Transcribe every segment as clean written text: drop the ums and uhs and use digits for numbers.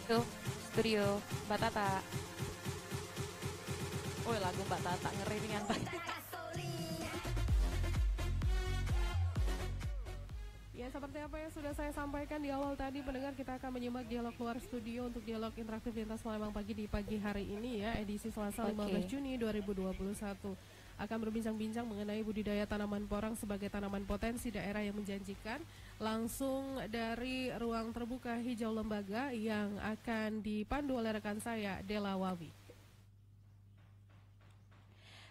Tuh, studio Mbak Tata. Woi, lagu Mbak Tata ngeri nih Pak. Ya, seperti apa yang sudah saya sampaikan di awal tadi, pendengar, kita akan menyimak dialog luar studio untuk dialog interaktif lintas Palembang pagi di pagi hari ini ya, edisi Selasa 15 Juni 2021. Akan berbincang-bincang mengenai budidaya tanaman porang sebagai tanaman potensi daerah yang menjanjikan, langsung dari ruang terbuka hijau lembaga yang akan dipandu oleh rekan saya, Dela Wawi.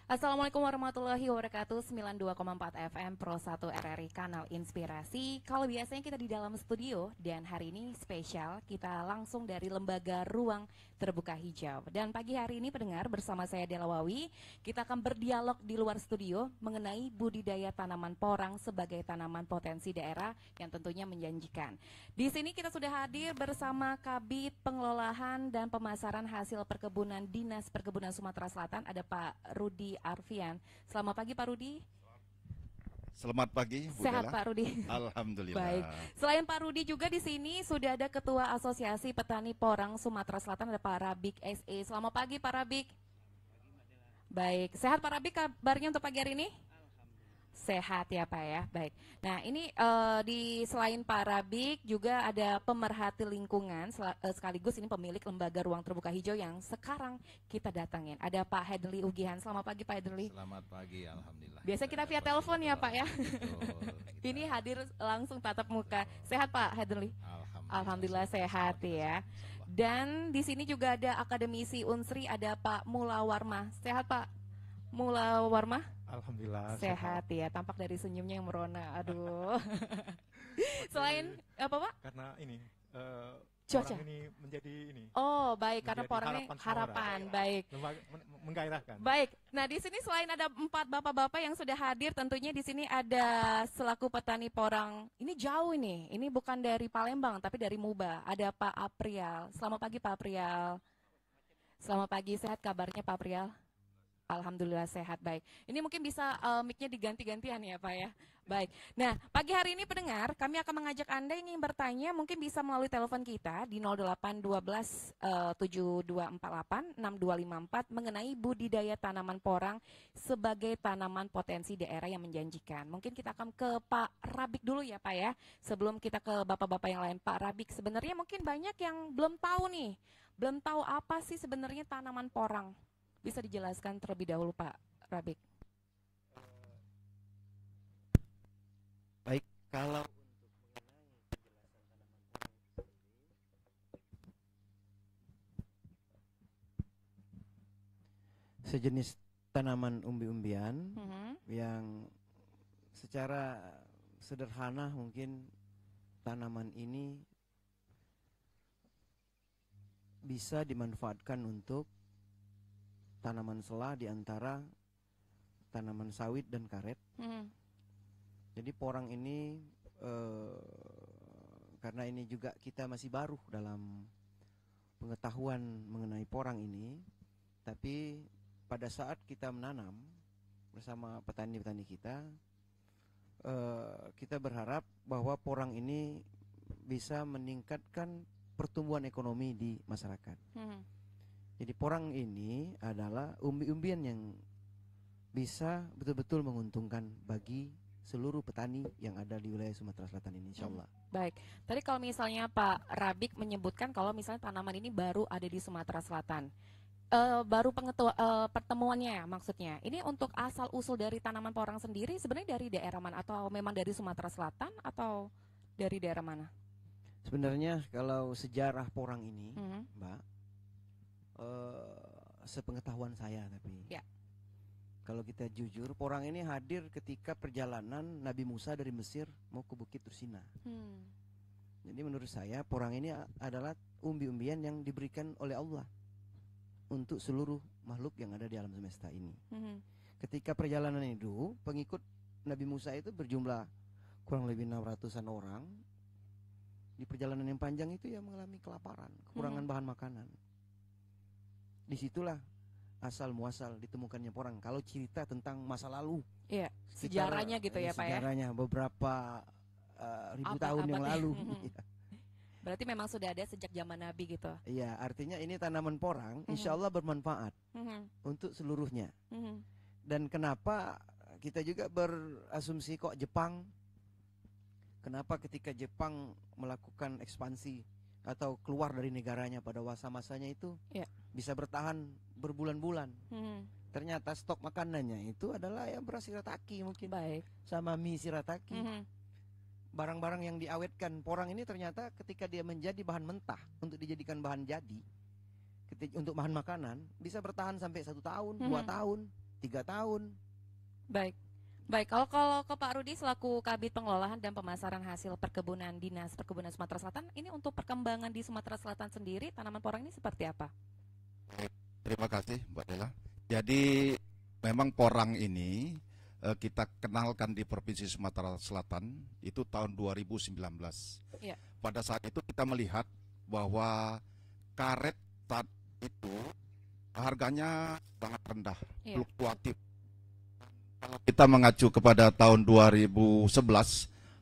Assalamualaikum warahmatullahi wabarakatuh. 92,4 FM Pro 1 RRI Kanal Inspirasi. Kalau biasanya kita di dalam studio, dan hari ini spesial, kita langsung dari Lembaga Ruang Terbuka Hijau. Dan pagi hari ini pendengar, bersama saya Dela Wawi, kita akan berdialog di luar studio mengenai budidaya tanaman porang sebagai tanaman potensi daerah yang tentunya menjanjikan. Di sini kita sudah hadir bersama Kabid Pengelolaan dan Pemasaran Hasil Perkebunan Dinas Perkebunan Sumatera Selatan, ada Pak Rudi Arfian. Selamat pagi Pak Rudi. Selamat pagi, Bu Sehat Dela. Pak Rudi. Alhamdulillah. Baik. Selain Pak Rudi juga di sini sudah ada Ketua Asosiasi Petani Porang Sumatera Selatan, ada Pak Rabik SE. Selamat pagi Pak Rabik. Baik. Sehat Pak Rabik, kabarnya untuk pagi hari ini? Sehat ya Pak ya, baik. Nah ini di selain Pak Rabik juga ada pemerhati lingkungan sekaligus ini pemilik Lembaga Ruang Terbuka Hijau yang sekarang kita datangin. Ada Pak Hedli Ugihan. Selamat pagi Pak Hedli. Selamat pagi, alhamdulillah. Biasa kita via telepon ya Pak ya. Ini hadir langsung tatap muka. Sehat Pak Hedli? Alhamdulillah sehat ya. Dan di sini juga ada akademisi Unsri, ada Pak Mula Warma. Sehat Pak Mula Warma? Alhamdulillah sehat ya, tampak dari senyumnya yang merona. Aduh. Selain apa Pak? Karena ini cuaca orang ini menjadi ini. Oh baik, karena porangnya harapan, baik. Menggairahkan. Baik. Nah di sini selain ada 4 bapak-bapak yang sudah hadir, tentunya di sini ada selaku petani porang. Ini jauh ini bukan dari Palembang tapi dari Muba. Ada Pak Aprial. Selamat pagi Pak Aprial. Selamat pagi, sehat kabarnya Pak Aprial? Alhamdulillah sehat, baik. Ini mungkin bisa mic-nya diganti-gantian ya Pak ya. Baik. Nah, pagi hari ini pendengar, kami akan mengajak Anda yang ingin bertanya, mungkin bisa melalui telepon kita di 0812 7248 6254 mengenai budidaya tanaman porang sebagai tanaman potensi daerah yang menjanjikan. Mungkin kita akan ke Pak Rabik dulu ya Pak ya. Sebelum kita ke bapak-bapak yang lain, Pak Rabik, sebenarnya mungkin banyak yang belum tahu nih. Belum tahu apa sih sebenarnya tanaman porang. Bisa dijelaskan terlebih dahulu Pak Rabik. Baik, kalau untuk mengenai penjelasan tanaman porang sendiri, sejenis tanaman umbi-umbian yang secara sederhana mungkin tanaman ini bisa dimanfaatkan untuk tanaman sela di antara tanaman sawit dan karet. Jadi porang ini karena ini juga kita masih baru dalam pengetahuan mengenai porang ini, tapi pada saat kita menanam bersama petani-petani kita, kita berharap bahwa porang ini bisa meningkatkan pertumbuhan ekonomi di masyarakat. Jadi porang ini adalah umbi-umbian yang bisa betul-betul menguntungkan bagi seluruh petani yang ada di wilayah Sumatera Selatan ini, insya Allah. Baik, tadi kalau misalnya Pak Rabik menyebutkan kalau misalnya tanaman ini baru ada di Sumatera Selatan, baru pertemuannya maksudnya. Ini untuk asal usul dari tanaman porang sendiri sebenarnya dari daerah mana, atau memang dari Sumatera Selatan atau dari daerah mana? Sebenarnya kalau sejarah porang ini, Mbak, sepengetahuan saya, tapi kalau kita jujur, porang ini hadir ketika perjalanan Nabi Musa dari Mesir mau ke Bukit Tursina. Jadi menurut saya porang ini adalah umbi-umbian yang diberikan oleh Allah untuk seluruh makhluk yang ada di alam semesta ini. Ketika perjalanan itu, pengikut Nabi Musa itu berjumlah kurang lebih 600-an orang. Di perjalanan yang panjang itu ya mengalami kelaparan, kekurangan bahan makanan. Disitulah asal muasal ditemukannya porang. Kalau cerita tentang masa lalu, iya, sejarahnya gitu ya Pak ya. Sejarahnya beberapa ribu tahun yang lalu. Berarti memang sudah ada sejak zaman Nabi gitu. Iya, artinya ini tanaman porang, insya Allah bermanfaat untuk seluruhnya. Dan kenapa kita juga berasumsi kok Jepang? Kenapa ketika Jepang melakukan ekspansi atau keluar dari negaranya pada masa-masanya itu bisa bertahan berbulan-bulan? Ternyata stok makanannya itu adalah ya beras shirataki mungkin, sama mie shirataki. Barang-barang yang diawetkan porang ini ternyata ketika dia menjadi bahan mentah untuk dijadikan bahan jadi, untuk bahan makanan bisa bertahan sampai 1 tahun, 2 tahun, 3 tahun. Baik, kalau ke Pak Rudi selaku Kabid Pengelolaan dan Pemasaran Hasil Perkebunan Dinas Perkebunan Sumatera Selatan, ini untuk perkembangan di Sumatera Selatan sendiri tanaman porang ini seperti apa? Terima kasih Mbak Dela. Jadi memang porang ini kita kenalkan di Provinsi Sumatera Selatan itu tahun 2019. Pada saat itu kita melihat bahwa karet saat itu harganya sangat rendah, fluktuatif. Kalau kita mengacu kepada tahun 2011,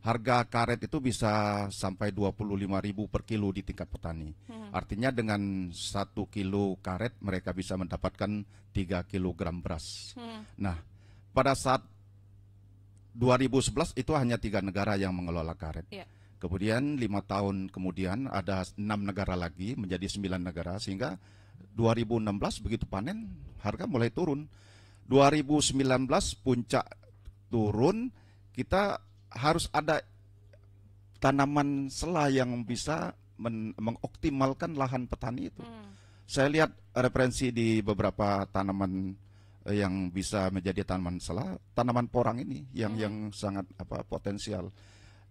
harga karet itu bisa sampai 25.000 per kilo di tingkat petani. Artinya dengan 1 kilo karet mereka bisa mendapatkan 3 kilogram beras. Nah, pada saat 2011 itu hanya 3 negara yang mengelola karet. Kemudian 5 tahun kemudian ada 6 negara lagi menjadi 9 negara, sehingga 2016 begitu panen harga mulai turun. 2019 puncak turun, kita harus ada tanaman sela yang bisa mengoptimalkan lahan petani itu. Saya lihat referensi di beberapa tanaman yang bisa menjadi tanaman sela, tanaman porang ini yang sangat potensial.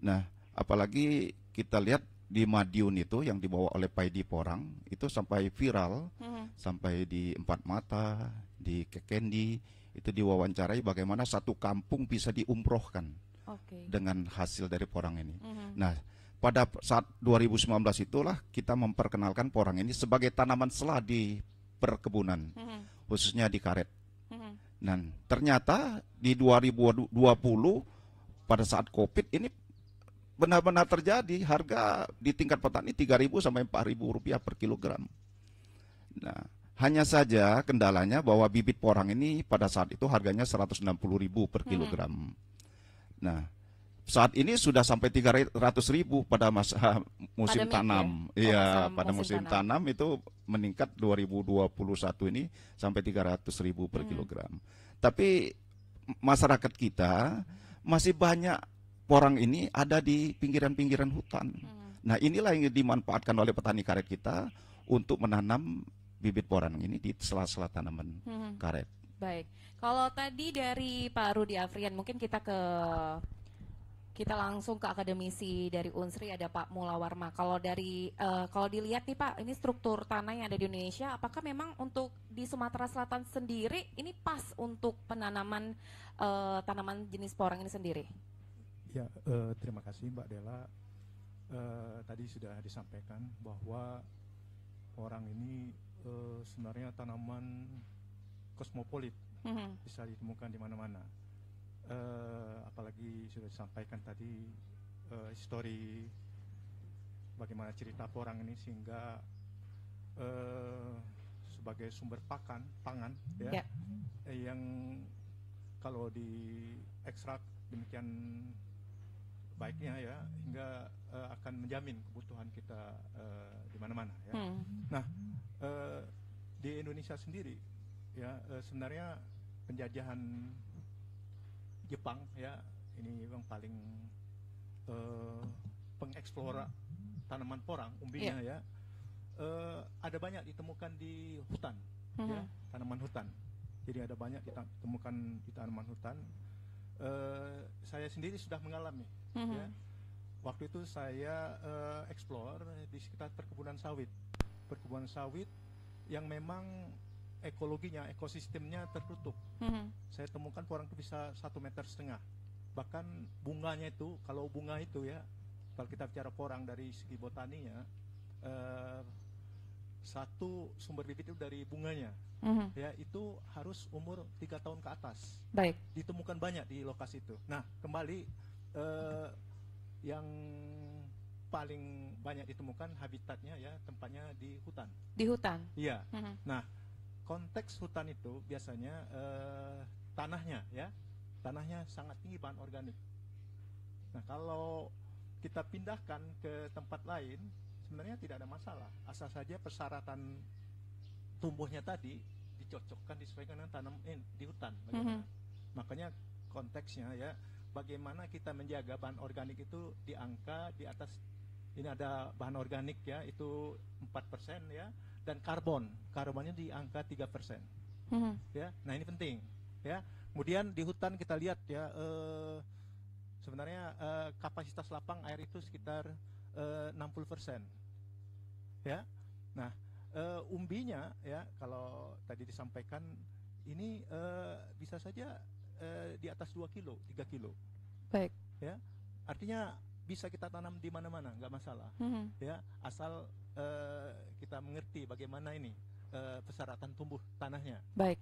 Nah, apalagi kita lihat di Madiun itu yang dibawa oleh Paidi Porang itu sampai viral, sampai di Empat Mata, di Kekendi itu diwawancarai bagaimana satu kampung bisa diumrohkan dengan hasil dari porang ini. Nah, pada saat 2019 itulah kita memperkenalkan porang ini sebagai tanaman sela di perkebunan, khususnya di karet. Dan ternyata di 2020 pada saat COVID ini benar-benar terjadi, harga di tingkat petani 3.000 sampai 4.000 rupiah per kilogram. Nah, hanya saja kendalanya bahwa bibit porang ini pada saat itu harganya 160.000 per kilogram. Nah, saat ini sudah sampai 300.000 pada masa musim tanam. Iya, pada musim tanam itu meningkat 2021 ini sampai 300.000 per kilogram. Tapi masyarakat kita masih banyak porang ini ada di pinggiran-pinggiran hutan. Nah, inilah yang dimanfaatkan oleh petani karet kita untuk menanam bibit porang ini di sela-sela tanaman karet. Baik, kalau tadi dari Pak Rudi Afrian, mungkin kita langsung ke akademisi dari Unsri, ada Pak Mula Warma. Kalau dilihat nih Pak, ini struktur tanah yang ada di Indonesia, apakah memang untuk di Sumatera Selatan sendiri ini pas untuk penanaman tanaman jenis porang ini sendiri? Ya, terima kasih Mbak Dela. Tadi sudah disampaikan bahwa porang ini sebenarnya tanaman kosmopolit, bisa ditemukan di mana-mana. Apalagi sudah disampaikan tadi histori bagaimana cerita porang ini sehingga sebagai sumber pangan ya, yang kalau diekstrak demikian baiknya ya, hingga akan menjamin kebutuhan kita di mana-mana ya. Nah, di Indonesia sendiri ya, sebenarnya penjajahan Jepang ya, ini yang paling pengeksplora tanaman porang umbinya ya, ada banyak ditemukan di hutan ya, tanaman hutan. Jadi ada banyak ditemukan di tanaman hutan. Saya sendiri sudah mengalami ya. Waktu itu saya explore di sekitar perkebunan sawit yang memang ekologinya, ekosistemnya tertutup. Saya temukan porang itu bisa 1,5 meter. Bahkan bunganya itu, kalau bunga itu ya, kalau kita bicara porang dari segi botaninya, satu sumber bibit itu dari bunganya, ya itu harus umur 3 tahun ke atas. Baik. Ditemukan banyak di lokasi itu. Nah, kembali yang paling banyak ditemukan habitatnya ya, tempatnya di hutan. Di hutan? Iya. Nah, konteks hutan itu biasanya tanahnya ya, tanahnya sangat tinggi bahan organik. Nah, kalau kita pindahkan ke tempat lain, sebenarnya tidak ada masalah, asal saja persyaratan tumbuhnya tadi dicocokkan, disesuaikan dengan tanam di hutan. Makanya konteksnya ya, bagaimana kita menjaga bahan organik itu di angka di atas, ini ada bahan organik ya, itu 4% ya, dan karbonnya di angka 3%. Ya, nah ini penting ya. Kemudian di hutan kita lihat ya, sebenarnya kapasitas lapang air itu sekitar 60%. Ya. Nah, umbinya ya, kalau tadi disampaikan ini bisa saja di atas 2 kilo, 3 kilo. Baik. Ya, artinya bisa kita tanam di mana-mana, nggak masalah. Ya, asal kita mengerti bagaimana ini persyaratan tumbuh tanahnya. Baik.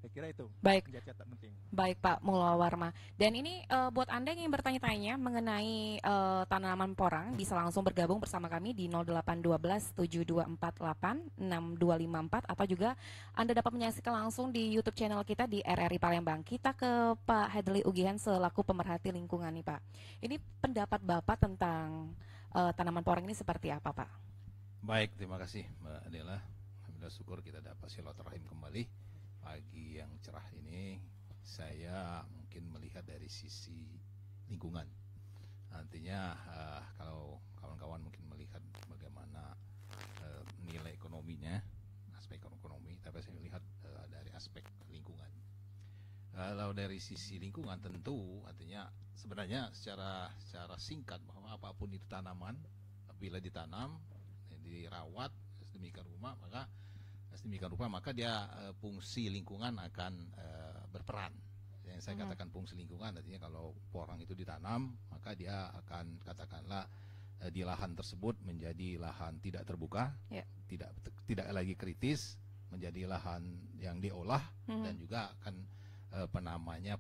Saya kira itu. Baik. Menjadi catatan penting. Baik Pak Mulawarma. Dan ini buat Anda yang ingin bertanya-tanya mengenai tanaman porang, bisa langsung bergabung bersama kami di 0812 7248 6254, atau juga Anda dapat menyaksikan langsung di YouTube channel kita di RRI Palembang. Kita ke Pak Hadli Ugihan selaku pemerhati lingkungan nih Pak. Ini pendapat Bapak tentang tanaman porang ini seperti apa Pak? Baik, terima kasih Mbak Adela. Alhamdulillah, syukur kita dapat silaturahim kembali. Pagi yang cerah ini saya mungkin melihat dari sisi lingkungan. Artinya kalau kawan-kawan mungkin melihat bagaimana nilai ekonominya, aspek ekonomi, tapi saya melihat dari aspek lingkungan. Kalau dari sisi lingkungan tentu artinya sebenarnya secara singkat bahwa apapun itu tanaman, bila ditanam, dirawat sedemikian rupa maka dia fungsi lingkungan akan berperan. Yang saya katakan fungsi lingkungan artinya kalau porang itu ditanam, maka dia akan katakanlah di lahan tersebut menjadi lahan tidak terbuka, tidak lagi kritis, menjadi lahan yang diolah, dan juga akan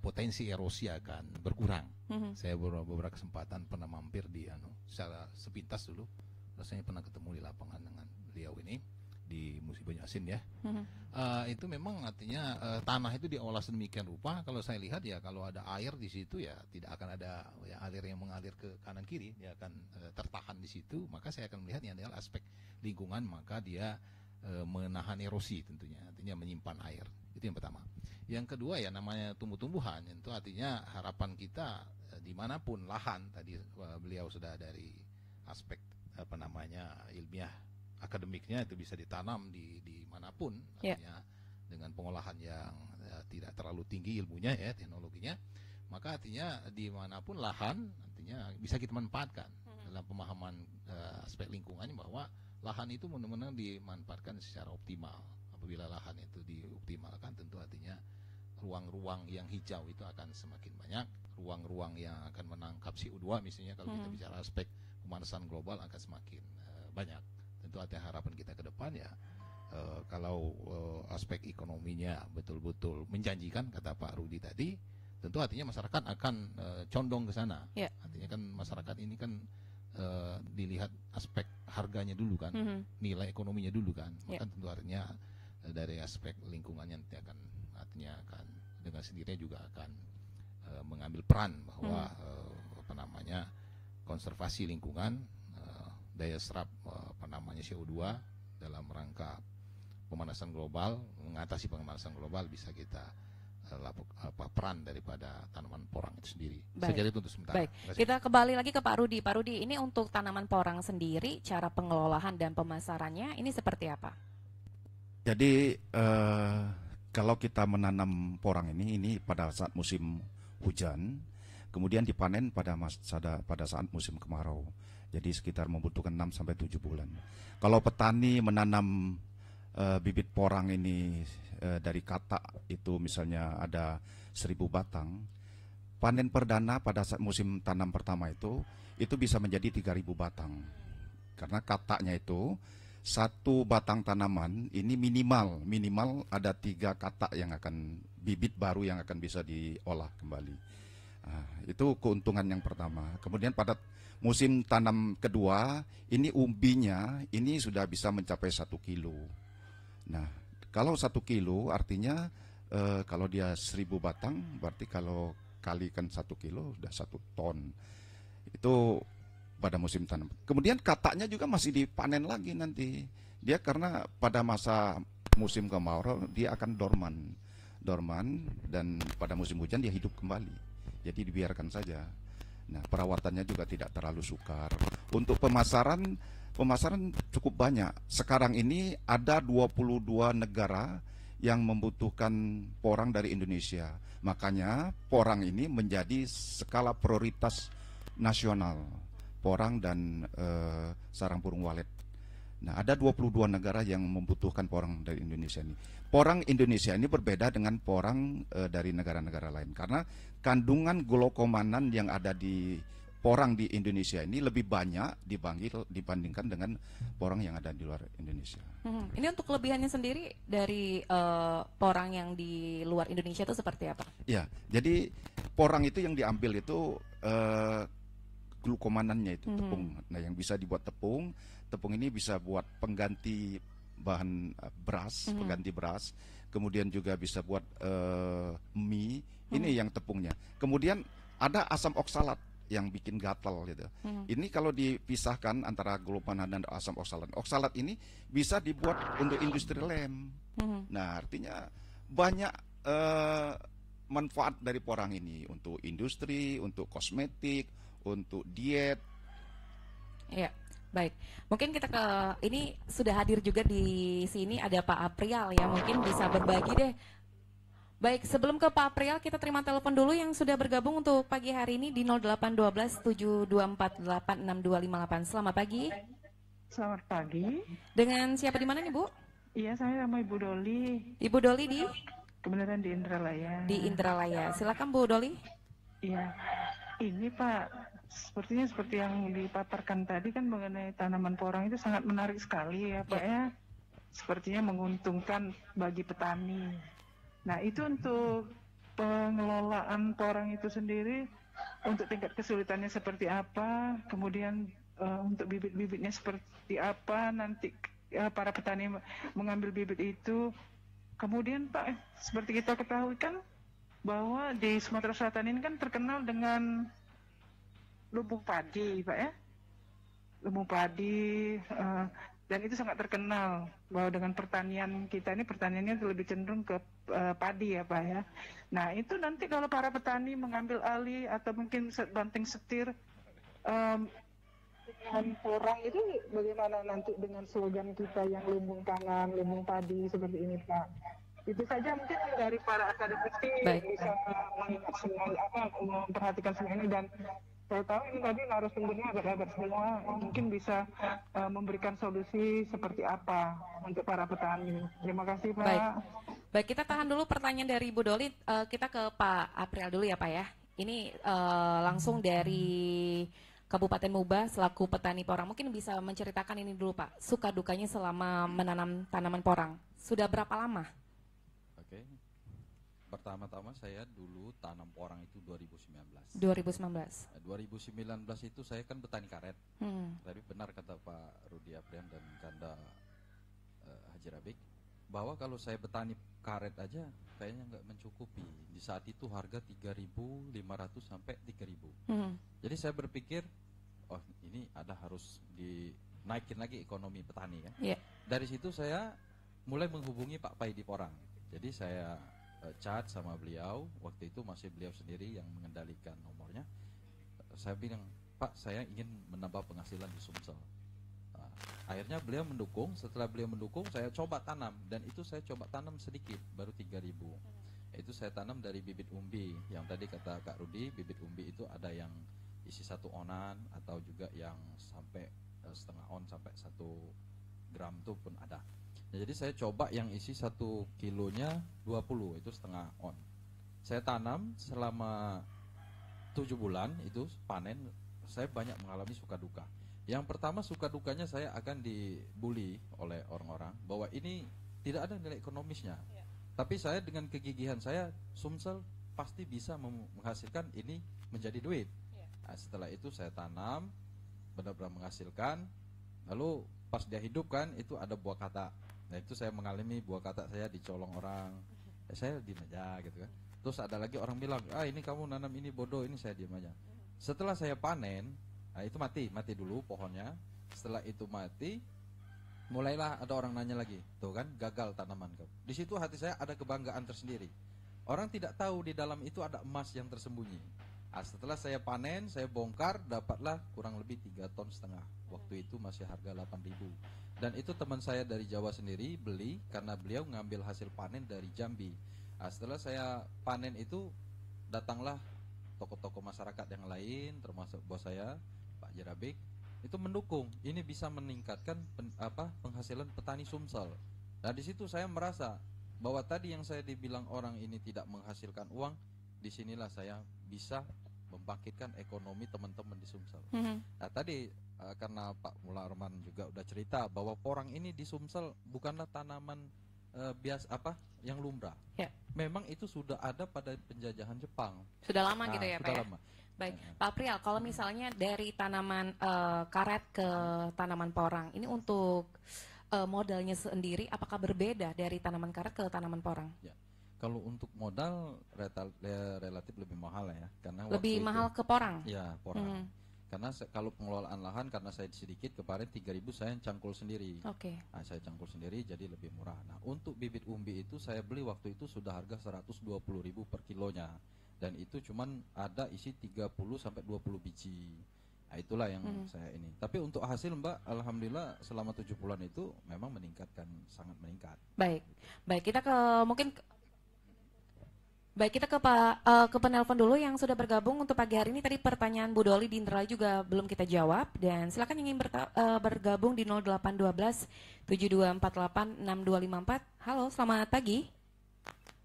potensi erosi akan berkurang. Saya beberapa kesempatan pernah mampir di secara sepintas dulu, rasanya pernah ketemu di lapangan dengan beliau ini di Musi Banyu Asin ya. Itu memang artinya tanah itu diolah sedemikian rupa. Kalau saya lihat ya, kalau ada air di situ ya tidak akan ada ya air yang mengalir ke kanan kiri, dia akan tertahan di situ. Maka saya akan melihat ini adalah aspek lingkungan, maka dia menahan erosi tentunya, artinya menyimpan air. Itu yang pertama. Yang kedua ya namanya tumbuh-tumbuhan, itu artinya harapan kita dimanapun lahan, tadi beliau sudah dari aspek ilmiah akademiknya itu bisa ditanam di manapun, artinya dengan pengolahan yang tidak terlalu tinggi ilmunya ya, teknologinya, maka artinya dimanapun lahan artinya bisa kita manfaatkan dalam pemahaman aspek lingkungannya, bahwa lahan itu benar-benar dimanfaatkan secara optimal. Apabila lahan itu dioptimalkan, tentu artinya ruang-ruang yang hijau itu akan semakin banyak, ruang-ruang yang akan menangkap CO2 misalnya kalau kita bicara aspek pemanasan global akan semakin banyak. Tentu artinya harapan kita ke depan ya, kalau aspek ekonominya betul-betul menjanjikan kata Pak Rudi tadi, tentu artinya masyarakat akan condong ke sana. Artinya kan masyarakat ini kan dilihat aspek harganya dulu kan, nilai ekonominya dulu kan, maka tentu artinya dari aspek lingkungannya nanti akan dengan sendirinya juga akan mengambil peran bahwa konservasi lingkungan, daya serap CO2 dalam rangka pemanasan global, mengatasi pemanasan global, bisa kita peran daripada tanaman porang itu sendiri. Saya kira itu untuk sementara. Baik, kita kembali lagi ke Pak Rudi. Pak Rudi, ini untuk tanaman porang sendiri, cara pengelolaan dan pemasarannya ini seperti apa? Jadi kalau kita menanam porang ini pada saat musim hujan, kemudian dipanen pada saat musim kemarau. Jadi sekitar membutuhkan 6-7 bulan. Kalau petani menanam bibit porang ini dari katak itu misalnya ada 1000 batang, panen perdana pada saat musim tanam pertama itu bisa menjadi 3000 batang. Karena kataknya itu satu batang tanaman ini minimal ada 3 katak yang akan bibit baru yang akan bisa diolah kembali. Nah, itu keuntungan yang pertama. Kemudian pada musim tanam kedua, ini umbinya ini sudah bisa mencapai 1 kilo. Nah, kalau 1 kilo artinya kalau dia 1000 batang, berarti kalau kalikan 1 kilo sudah 1 ton. Itu pada musim tanam. Kemudian kataknya juga masih dipanen lagi nanti. Dia karena pada masa musim kemarau dia akan dorman dan pada musim hujan dia hidup kembali. Jadi dibiarkan saja. Nah, perawatannya juga tidak terlalu sukar. Untuk pemasaran cukup banyak. Sekarang ini ada 22 negara yang membutuhkan porang dari Indonesia. Makanya porang ini menjadi skala prioritas nasional. Porang dan sarang burung walet. Nah, ada 22 negara yang membutuhkan porang dari Indonesia ini. Porang Indonesia ini berbeda dengan porang dari negara-negara lain karena kandungan glukomanan yang ada di porang di Indonesia ini lebih banyak dibandingkan dengan porang yang ada di luar Indonesia. Ini untuk kelebihannya sendiri dari porang yang di luar Indonesia itu seperti apa? Ya, jadi porang itu yang diambil itu glukomanannya itu tepung. Nah, yang bisa dibuat tepung ini bisa buat pengganti bahan beras, pengganti beras. Kemudian juga bisa buat mie. Ini yang tepungnya. Kemudian ada asam oksalat yang bikin gatal gitu. Ini kalau dipisahkan antara glukomanan dan asam oksalat. Oksalat ini bisa dibuat untuk industri lem. Nah, artinya banyak manfaat dari porang ini untuk industri, untuk kosmetik, untuk diet. Iya, baik. Mungkin kita ke ini sudah hadir juga di sini ada Pak Aprial ya, mungkin bisa berbagi deh. Baik, sebelum ke Pak Aprial kita terima telepon dulu yang sudah bergabung untuk pagi hari ini di 0812 7248 6258. Selamat pagi. Selamat pagi. Dengan siapa di mana nih, Bu? Iya, saya sama Ibu Doli. Ibu Doli di? Kebenaran di Indralaya. Di Indralaya. Silakan Bu Doli. Iya. Ini Pak, sepertinya seperti yang dipaparkan tadi kan mengenai tanaman porang itu sangat menarik sekali ya Pak ya. Sepertinya menguntungkan bagi petani. Nah, itu untuk pengelolaan porang itu sendiri, untuk tingkat kesulitannya seperti apa, kemudian untuk bibit-bibitnya seperti apa, nanti para petani mengambil bibit itu. Kemudian Pak, seperti kita ketahui kan, bahwa di Sumatera Selatan ini kan terkenal dengan lumbung padi, Pak ya. Lumbung padi, dan itu sangat terkenal bahwa dengan pertanian kita ini, pertaniannya lebih cenderung ke padi ya Pak ya. Nah itu nanti kalau para petani mengambil alih atau mungkin banting setir dengan porang itu bagaimana nanti dengan slogan kita yang lumbung pangan, lumbung padi seperti ini Pak. Itu saja mungkin dari para akademisi bisa mengingat semua memperhatikan semua ini, dan saya tahu ini tadi narasumbernya agak semua, mungkin bisa memberikan solusi seperti apa untuk para petani. Terima kasih Pak. Baik, kita tahan dulu pertanyaan dari Ibu Doli, kita ke Pak Aprial dulu ya Pak ya. Ini langsung dari Kabupaten Muba selaku petani porang, mungkin bisa menceritakan ini dulu Pak, suka dukanya selama menanam tanaman porang. Sudah berapa lama? Oke. Pertama-tama saya dulu tanam porang itu 2019. 2019 itu saya kan petani karet. Tadi benar kata Pak Rudi Aprian dan Kanda Haji Rabik, bahwa kalau saya petani karet aja kayaknya nggak mencukupi. Di saat itu harga 3.500 sampai 3.000. Jadi saya berpikir, oh ini ada harus dinaikin lagi ekonomi petani kan. Dari situ saya mulai menghubungi Pak Paidi Porang. Jadi saya chat sama beliau, waktu itu masih beliau sendiri yang mengendalikan nomornya. Saya bilang, Pak saya ingin menambah penghasilan di Sumsel. Akhirnya beliau mendukung. Setelah beliau mendukung, saya coba tanam, dan itu saya coba tanam sedikit, baru 3.000. Itu saya tanam dari bibit umbi. Yang tadi kata Kak Rudi, bibit umbi itu ada yang isi 1 onan, atau juga yang sampai setengah on sampai 1 gram itu pun ada. Nah, jadi saya coba yang isi 1 kilonya 20, itu setengah on. Saya tanam selama 7 bulan, itu panen. Saya banyak mengalami suka duka. Yang pertama suka dukanya, saya akan dibully oleh orang-orang bahwa ini tidak ada nilai ekonomisnya. Tapi saya dengan kegigihan saya, Sumsel pasti bisa menghasilkan ini menjadi duit. Nah, setelah itu saya tanam, benar-benar menghasilkan. Lalu pas dia hidup kan, itu ada buah katak. Nah itu saya mengalami buah katak saya dicolong orang. Saya diam aja gitu kan. Terus ada lagi orang bilang, ini kamu nanam ini bodoh, ini saya diam aja. Setelah saya panen, nah itu mati dulu pohonnya. Setelah itu mati, mulailah ada orang nanya lagi, tuh kan gagal tanaman kamu. Di situ hati saya ada kebanggaan tersendiri. Orang tidak tahu di dalam itu ada emas yang tersembunyi. Nah, setelah saya panen, saya bongkar, dapatlah kurang lebih 3,5 ton. Waktu itu masih harga 8.000. Dan itu teman saya dari Jawa sendiri beli karena beliau ngambil hasil panen dari Jambi. Nah, setelah saya panen itu, datanglah tokoh-tokoh masyarakat yang lain, termasuk bos saya, Pak Jerabik, itu mendukung. Ini bisa meningkatkan penghasilan petani Sumsel. Nah, di situ saya merasa bahwa tadi yang saya dibilang orang ini tidak menghasilkan uang, disinilah saya bisa membangkitkan ekonomi teman-teman di Sumsel. Nah, tadi karena Pak Mularman juga udah cerita bahwa porang ini di Sumsel bukanlah tanaman biasa yang lumrah. Memang itu sudah ada pada penjajahan Jepang. Sudah lama gitu ya, Pak? Lama. Baik, Pak Aprial, kalau misalnya dari tanaman karet ke tanaman porang, ini untuk modalnya sendiri apakah berbeda dari tanaman karet ke tanaman porang? Ya. Kalau untuk modal relatif lebih mahal ya, karena lebih mahal ke porang. Ya, porang. Karena kalau pengelolaan lahan, karena saya sedikit kemarin 3.000 saya cangkul sendiri. Nah, saya cangkul sendiri jadi lebih murah. Nah, untuk bibit umbi itu saya beli waktu itu sudah harga 120.000 per kilonya. Dan itu cuman ada isi 30 sampai 20 biji. Nah, itulah yang saya ini. Tapi untuk hasil Mbak, alhamdulillah selama 7 bulan itu memang meningkatkan, sangat meningkat. Baik, kita ke ke penelpon dulu yang sudah bergabung untuk pagi hari ini. Tadi pertanyaan Bu Doli di Indralaya juga belum kita jawab, dan silakan yang ingin bergabung di 0812 7248 6254. Halo, selamat pagi.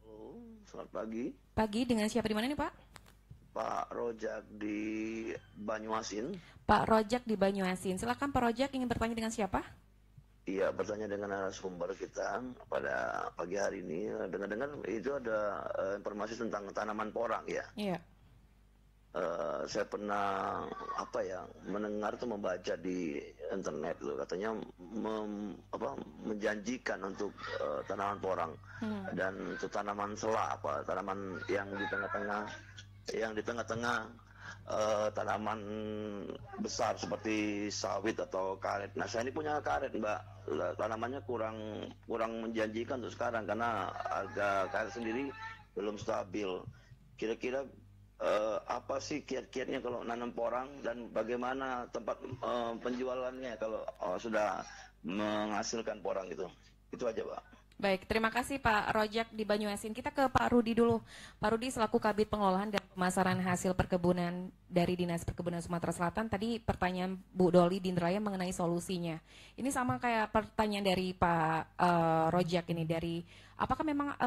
Halo, selamat pagi. Pagi, dengan siapa di mana nih, Pak? Pak Rojak di Banyuasin. Pak Rojak di Banyuasin. Silakan Pak Rojak, ingin bertanya dengan siapa? Iya, bertanya dengan narasumber kita pada pagi hari ini. Dengar-dengar itu ada informasi tentang tanaman porang ya. Iya. Saya pernah mendengar atau membaca di internet loh, katanya menjanjikan untuk tanaman porang dan untuk tanaman sela, tanaman yang di tengah-tengah tanaman besar seperti sawit atau karet. Nah, saya ini punya karet, Mbak. Tanamannya kurang menjanjikan untuk sekarang karena harga karet sendiri belum stabil. Kira-kira apa sih kiat-kiatnya kalau nanam porang, dan bagaimana tempat penjualannya kalau sudah menghasilkan porang itu? Itu aja, Pak. Baik, terima kasih Pak Rojak di Banyuasin. Kita ke Pak Rudi dulu. Pak Rudi selaku Kabid Pengolahan dan Pemasaran Hasil Perkebunan dari Dinas Perkebunan Sumatera Selatan. Tadi pertanyaan Bu Doli di Indralaya mengenai solusinya. Ini sama kayak pertanyaan dari Pak Rojak ini, dari apakah memang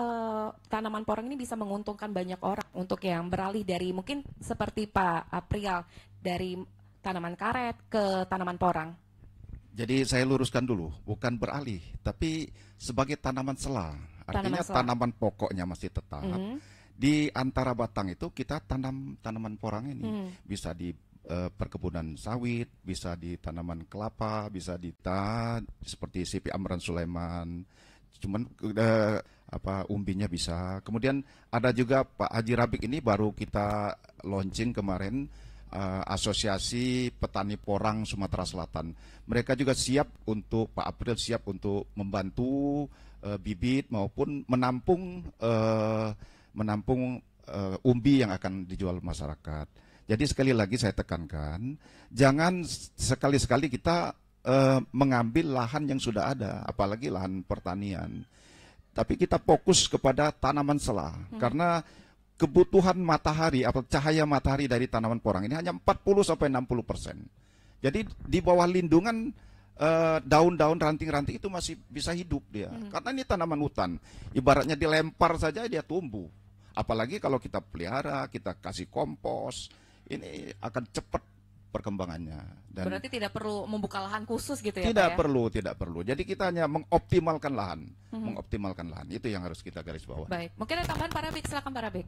tanaman porang ini bisa menguntungkan banyak orang untuk yang beralih dari mungkin seperti Pak Aprial dari tanaman karet ke tanaman porang? Jadi saya luruskan dulu, bukan beralih, tapi sebagai tanaman sela. Artinya tanaman pokoknya masih tetap. Di antara batang itu kita tanam tanaman porang ini. Bisa di perkebunan sawit, bisa di tanaman kelapa, bisa di seperti Sipi Amran Sulaiman. Cuman umbinya bisa. Kemudian ada juga Pak Haji Rabik ini baru kita launching kemarin. Asosiasi Petani Porang Sumatera Selatan. Mereka juga siap untuk, Pak April siap untuk membantu bibit maupun menampung umbi yang akan dijual masyarakat. Jadi sekali lagi saya tekankan, jangan sekali-sekali kita mengambil lahan yang sudah ada, apalagi lahan pertanian. Tapi kita fokus kepada tanaman sela, karena kebutuhan matahari atau cahaya matahari dari tanaman porang ini hanya 40-60%. Jadi di bawah lindungan daun-daun ranting-ranting itu masih bisa hidup dia. Karena ini tanaman hutan, ibaratnya dilempar saja dia tumbuh. Apalagi kalau kita pelihara, kita kasih kompos, ini akan cepat perkembangannya. Dan berarti tidak perlu membuka lahan khusus gitu ya, tidak Pak, ya? Tidak perlu. Jadi kita hanya mengoptimalkan lahan, mengoptimalkan lahan. Itu yang harus kita garis bawah. Baik, mungkin ada tambahan Pak Rabik, silakan Pak Rabik.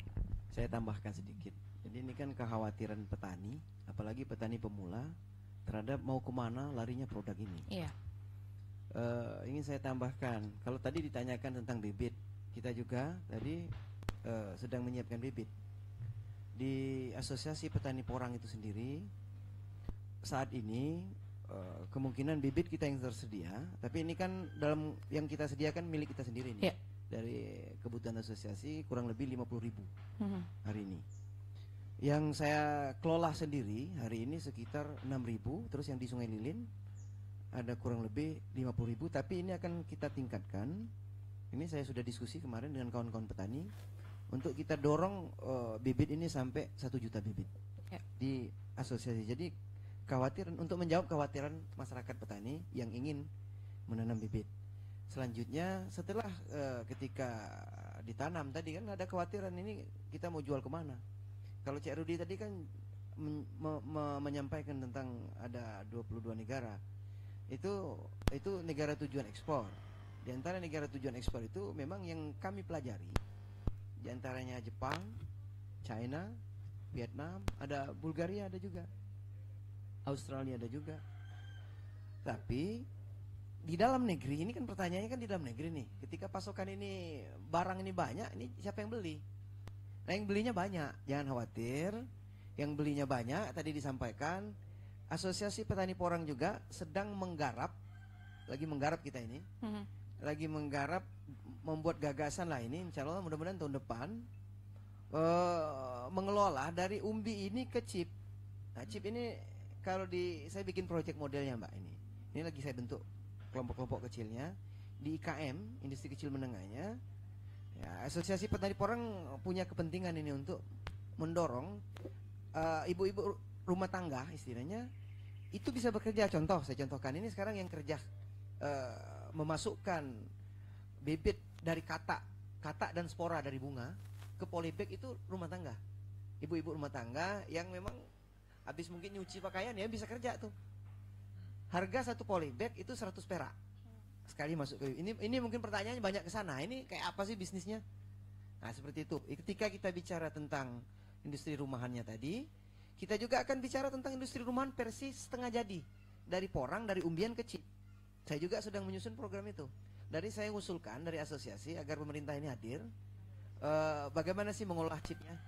Saya tambahkan sedikit. Jadi ini kan kekhawatiran petani, apalagi petani pemula terhadap mau kemana larinya produk ini. Iya. Ingin saya tambahkan, kalau tadi ditanyakan tentang bibit, kita juga tadi sedang menyiapkan bibit. Di Asosiasi Petani Porang itu sendiri, saat ini kemungkinan bibit kita yang tersedia, tapi ini kan dalam yang kita sediakan milik kita sendiri nih. Yeah. Dari kebutuhan asosiasi kurang lebih 50.000 hari ini. Yang saya kelola sendiri hari ini sekitar 6.000, terus yang di Sungai Lilin ada kurang lebih 50.000, tapi ini akan kita tingkatkan. Ini saya sudah diskusi kemarin dengan kawan-kawan petani untuk kita dorong bibit ini sampai 1 juta bibit di asosiasi. Jadi untuk menjawab kekhawatiran masyarakat petani yang ingin menanam bibit. Selanjutnya setelah ketika ditanam tadi kan ada kekhawatiran ini kita mau jual kemana. Kalau Cik Rudi tadi kan menyampaikan tentang ada 22 negara. Itu negara tujuan ekspor. Di antara negara tujuan ekspor itu memang yang kami pelajari, di antaranya Jepang, China, Vietnam, ada Bulgaria ada juga, Australia ada juga. Tapi di dalam negeri ini kan pertanyaannya kan di dalam negeri nih. Ketika pasokan ini barang ini banyak, ini siapa yang beli? Nah yang belinya banyak, jangan khawatir. Yang belinya banyak tadi disampaikan. Asosiasi Petani Porang juga sedang menggarap, lagi menggarap kita ini, lagi menggarap membuat gagasan lah ini. Insya Allah mudah-mudahan tahun depan mengelola dari umbi ini ke chip. Nah chip ini kalau saya bikin proyek modelnya Mbak ini lagi saya bentuk kelompok-kelompok kecilnya di IKM, industri kecil menengahnya. Ya, Asosiasi Petani Porang punya kepentingan ini untuk mendorong ibu-ibu rumah tangga istilahnya itu bisa bekerja. Saya contohkan ini sekarang yang kerja memasukkan bibit dari kata dan spora dari bunga ke polybag itu rumah tangga, ibu-ibu rumah tangga yang memang habis mungkin nyuci pakaian ya bisa kerja tuh. Harga 1 polybag itu 100 perak sekali masuk ke ini mungkin pertanyaannya banyak ke sana. Ini kayak apa sih bisnisnya? Nah seperti itu. Ketika kita bicara tentang industri rumahannya tadi, kita juga akan bicara tentang industri rumahan versi setengah jadi, dari porang, dari umbian ke chip. Saya juga sedang menyusun program itu. Dari saya usulkan dari asosiasi agar pemerintah ini hadir, bagaimana sih mengolah chipnya.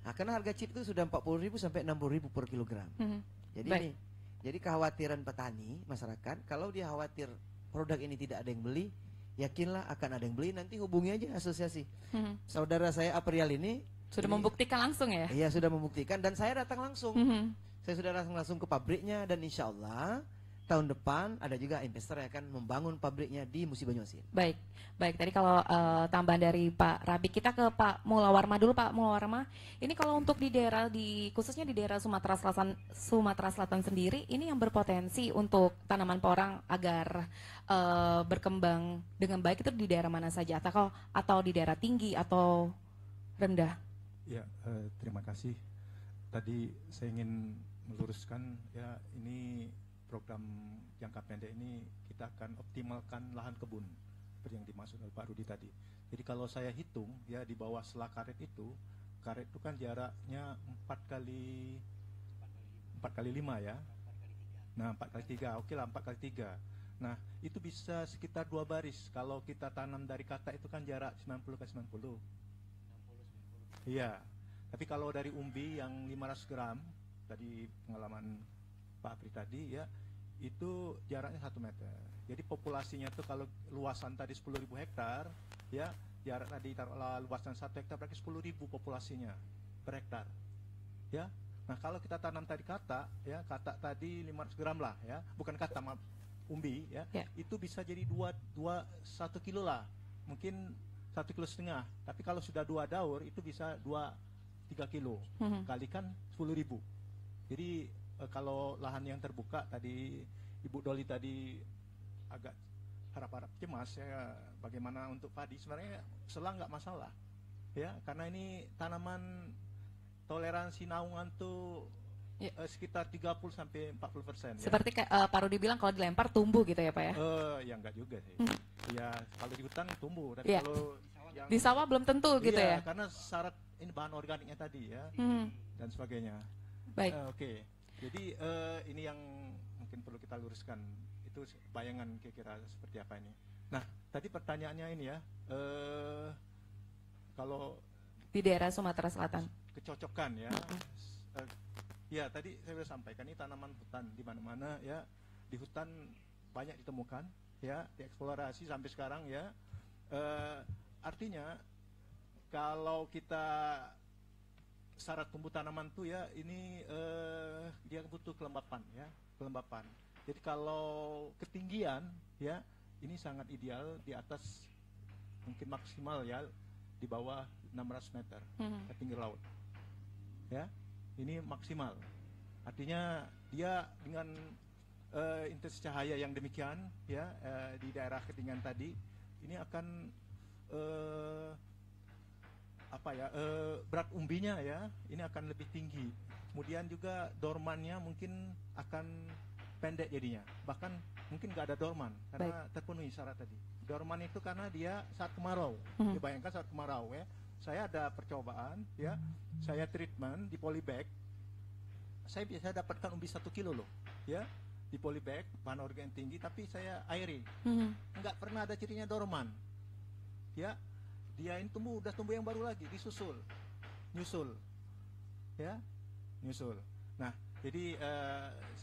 Nah karena harga chip itu sudah 40.000 sampai 60.000 per kilogram. Jadi ini, jadi kekhawatiran petani masyarakat, kalau dia khawatir produk ini tidak ada yang beli, yakinlah akan ada yang beli. Nanti hubungi aja asosiasi. Saudara saya April ini sudah membuktikan langsung ya? Iya sudah membuktikan dan saya datang langsung. Saya sudah datang langsung ke pabriknya dan insya Allah tahun depan ada juga investor yang akan membangun pabriknya di Musi Banyuasin. Baik. Tadi kalau tambahan dari Pak Rabi, kita ke Pak Mulawarma dulu. Pak Mulawarma, ini kalau untuk di daerah khususnya di daerah Sumatera Selatan sendiri, ini yang berpotensi untuk tanaman porang agar berkembang dengan baik itu di daerah mana saja, atau di daerah tinggi atau rendah? Ya, terima kasih. Tadi saya ingin meluruskan ya, ini program jangka pendek ini kita akan optimalkan lahan kebun seperti yang dimaksud oleh Pak Rudi tadi. Jadi kalau saya hitung ya di bawah sela karet itu kan jaraknya 4 kali 5 ya. Nah 4 kali 3, oke lah 4 kali 3. Nah itu bisa sekitar 2 baris. Kalau kita tanam dari kata itu kan jarak 90 ke 90. Iya. Tapi kalau dari umbi yang 500 gram tadi pengalaman Pak Apri tadi ya, itu jaraknya 1 meter. Jadi populasinya tuh kalau luasan tadi 10.000 hektar ya, jarak tadi taruhlah luasan 1 hektar berarti 10.000 populasinya per hektar. Ya. Nah, kalau kita tanam tadi kata tadi 500 gram lah ya, bukan kata umbi ya. Itu bisa jadi 1 kilo lah. Mungkin 1,5 kilo. Tapi kalau sudah 2 daur itu bisa 2-3 kilo. Kalikan 10.000. Jadi kalau lahan yang terbuka tadi Ibu Doli tadi agak harap-harap cemas ya, bagaimana untuk padi, sebenarnya selang nggak masalah ya, karena ini tanaman toleransi naungan tuh sekitar 30-40%. Seperti Pak Rudi bilang kalau dilempar tumbuh gitu ya Pak ya? Ya enggak juga sih. Ya kalau di hutan tumbuh, tapi kalau di sawah belum tentu gitu ya? Karena syarat ini bahan organiknya tadi ya, dan sebagainya. Baik. Oke. Jadi ini yang mungkin perlu kita luruskan. Itu bayangan kira-kira seperti apa ini. Nah, tadi pertanyaannya ini ya, kalau di daerah Sumatera Selatan kecocokan ya. Ya, tadi saya sudah sampaikan ini tanaman hutan di mana-mana ya, di hutan banyak ditemukan ya, dieksplorasi sampai sekarang ya. Artinya kalau kita syarat tumbuh tanaman tuh ya ini dia butuh kelembapan ya, kelembapan. Jadi kalau ketinggian ya ini sangat ideal di atas, mungkin maksimal ya di bawah 600 meter ketinggian laut. Ya, ini maksimal. Artinya dia dengan intensitas cahaya yang demikian ya di daerah ketinggian tadi ini akan berat umbinya ya ini akan lebih tinggi. Kemudian juga dormannya mungkin akan pendek jadinya, bahkan mungkin nggak ada dorman karena terpenuhi syarat tadi. Dorman itu karena dia saat kemarau. Dibayangkan saat kemarau ya. Saya ada percobaan ya, saya treatment di polybag, saya bisa dapatkan umbi 1 kilo loh ya, di polybag bahan organik tinggi, tapi saya airi, nggak pernah ada cirinya dorman ya. Dia ini udah tumbuh yang baru lagi, disusul, nyusul ya, nyusul. Nah, jadi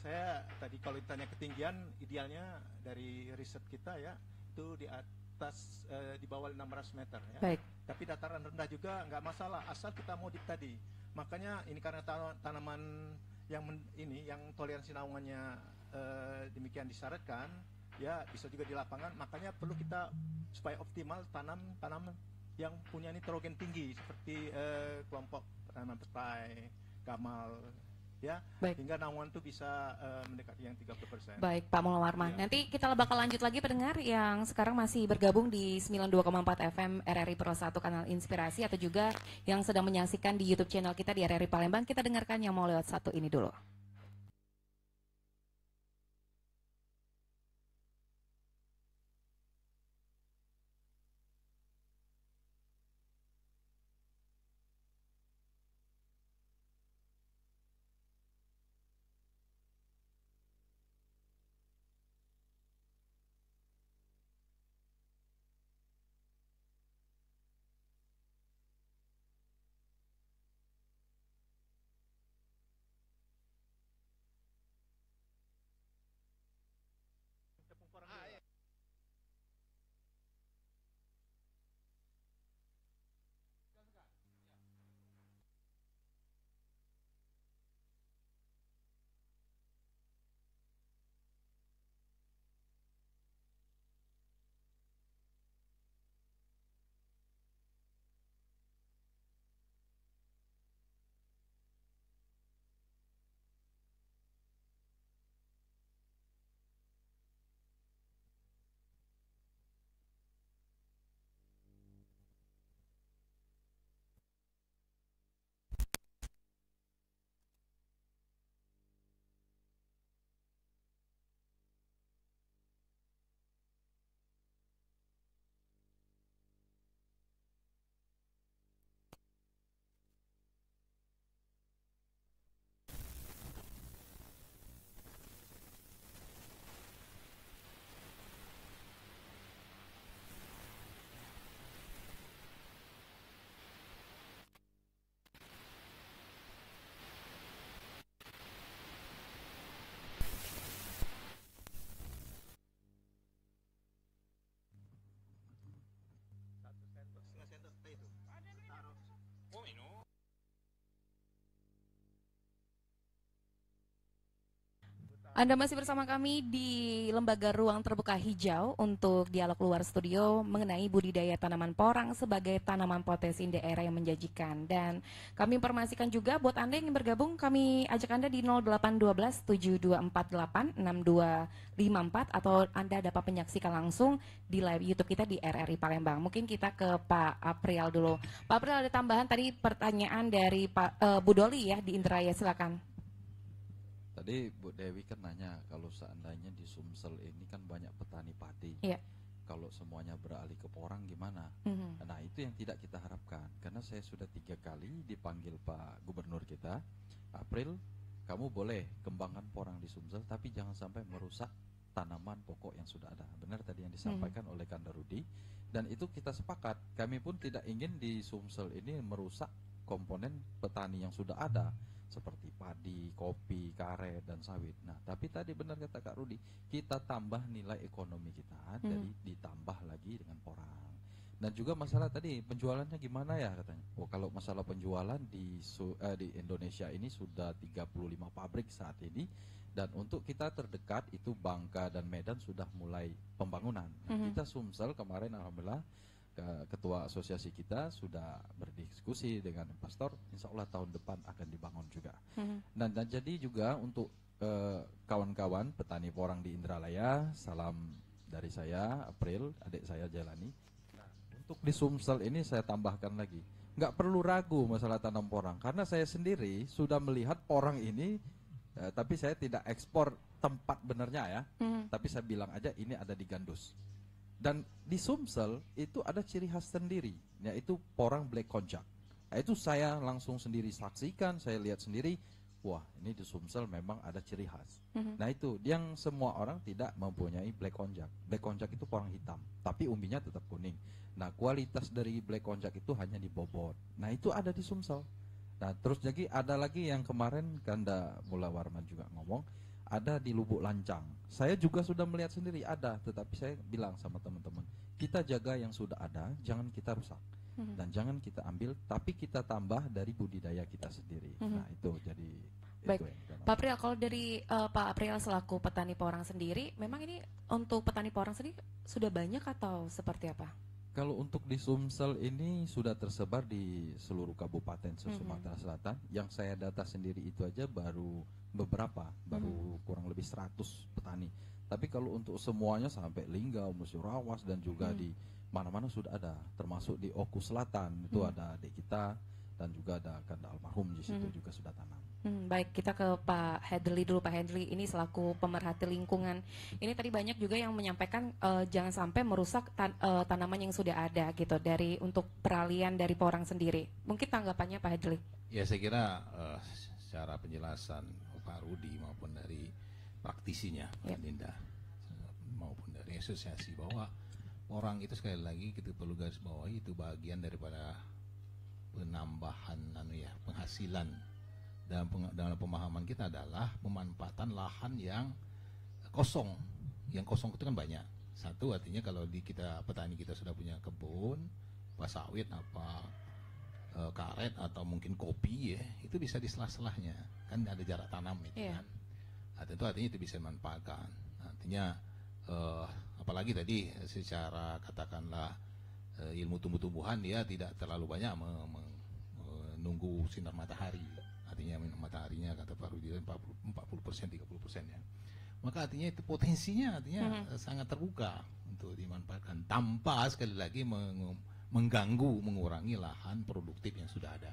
saya tadi kalau ditanya ketinggian idealnya dari riset kita ya itu di atas di bawah 600 meter ya. Baik. Tapi dataran rendah juga nggak masalah asal kita modif tadi. Makanya ini karena tanaman yang yang toleransi naungannya demikian disyaratkan ya, bisa juga di lapangan. Makanya perlu kita supaya optimal tanam yang punya nitrogen tinggi seperti kelompok tanaman petai, gamal ya. Baik. Hingga naungan itu bisa mendekati yang 30%. Baik, Pak Mullah Warman. Ya. Nanti kita bakal lanjut lagi pendengar yang sekarang masih bergabung di 92,4 FM RRI Pro 1 kanal Inspirasi, atau juga yang sedang menyaksikan di YouTube channel kita di RRI Palembang. Kita dengarkan yang mau lewat satu ini dulu. Anda masih bersama kami di Lembaga Ruang Terbuka Hijau untuk dialog luar studio mengenai budidaya tanaman porang sebagai tanaman potensi daerah yang menjanjikan. Dan kami informasikan juga buat Anda yang ingin bergabung, kami ajak Anda di 0812 7248 6254 atau Anda dapat menyaksikan langsung di live YouTube kita di RRI Palembang. Mungkin kita ke Pak April dulu. Pak April, ada tambahan tadi pertanyaan dari Pak Bu Doli ya di Indraya, silakan. Tadi Bu Dewi kan nanya kalau seandainya di Sumsel ini kan banyak petani padi. Iya. kalau semuanya beralih ke porang gimana? Nah itu yang tidak kita harapkan, karena saya sudah 3 kali dipanggil Pak Gubernur kita, April, kamu boleh kembangkan porang di Sumsel, tapi jangan sampai merusak tanaman pokok yang sudah ada. Benar tadi yang disampaikan oleh Kanda Rudi, dan itu kita sepakat. Kami pun tidak ingin di Sumsel ini merusak komponen petani yang sudah ada, seperti padi, kopi, karet, dan sawit. Nah, tapi tadi benar kata Kak Rudi, kita tambah nilai ekonomi kita, jadi ditambah lagi dengan porang. Dan juga masalah tadi penjualannya gimana ya katanya. Oh, kalau masalah penjualan di Indonesia ini sudah 35 pabrik saat ini, dan untuk kita terdekat itu Bangka dan Medan sudah mulai pembangunan. Kita Sumsel kemarin alhamdulillah ketua asosiasi kita sudah berdiskusi dengan investor, insya Allah tahun depan akan dibangun juga. Dan jadi juga untuk kawan-kawan petani porang di Indralaya, salam dari saya April, adik saya Jalani. Nah, untuk di Sumsel ini saya tambahkan lagi, nggak perlu ragu masalah tanam porang, karena saya sendiri sudah melihat porang ini, tapi saya tidak ekspor tempat benernya ya, tapi saya bilang aja ini ada di Gandus. Dan di Sumsel itu ada ciri khas sendiri, yaitu porang Black Konjac. Nah, itu saya langsung sendiri saksikan, saya lihat sendiri, wah ini di Sumsel memang ada ciri khas. Nah itu yang semua orang tidak mempunyai Black Konjac. Black Konjac itu porang hitam, tapi umbinya tetap kuning. Nah kualitas dari Black Konjac itu hanya di Bobot. Nah itu ada di Sumsel. Nah terus lagi ada lagi yang kemarin Kanda Mula Warman juga ngomong, ada di Lubuk Lancang. Saya juga sudah melihat sendiri ada, tetapi saya bilang sama teman-teman, kita jaga yang sudah ada, jangan kita rusak. Dan jangan kita ambil, tapi kita tambah dari budidaya kita sendiri. Nah itu jadi. Baik, Pak April, kalau dari Pak April selaku petani porang sendiri, memang ini untuk petani porang sendiri sudah banyak atau seperti apa? Kalau untuk di Sumsel ini sudah tersebar di seluruh kabupaten Sumatera Selatan. Yang saya data sendiri itu aja baru beberapa, baru kurang lebih 100 petani. Tapi kalau untuk semuanya sampai Linggau, Musyawarah dan juga di mana-mana sudah ada, termasuk di Oku Selatan itu ada adik kita, dan juga ada Kanda almarhum di situ juga sudah tanam. Baik, kita ke Pak Hedli dulu. Pak Hedli ini selaku pemerhati lingkungan, ini tadi banyak juga yang menyampaikan jangan sampai merusak tanaman yang sudah ada gitu, dari untuk peralihan dari porang sendiri. Mungkin tanggapannya Pak Hedli? Ya saya kira secara penjelasan Pak Rudi maupun dari praktisinya Pak Linda maupun dari asosiasi, bahwa orang itu sekali lagi kita perlu garis bawahi, itu bagian daripada penambahan penghasilan. Dalam pemahaman kita adalah pemanfaatan lahan yang kosong. Yang kosong itu kan banyak. Satu, artinya kalau kita petani kita sudah punya kebun, apa sawit, apa karet atau mungkin kopi ya, itu bisa di sela-selahnya. Kan ada jarak tanam itu kan. Nah, tentu artinya itu bisa dimanfaatkan. Artinya apalagi tadi secara katakanlah ilmu tumbuh-tumbuhan dia tidak terlalu banyak menunggu sinar matahari. Artinya mataharinya kata Pak Rudi 40%, 30% ya. Maka artinya itu potensinya artinya sangat terbuka untuk dimanfaatkan tanpa sekali lagi mengganggu, mengurangi lahan produktif yang sudah ada.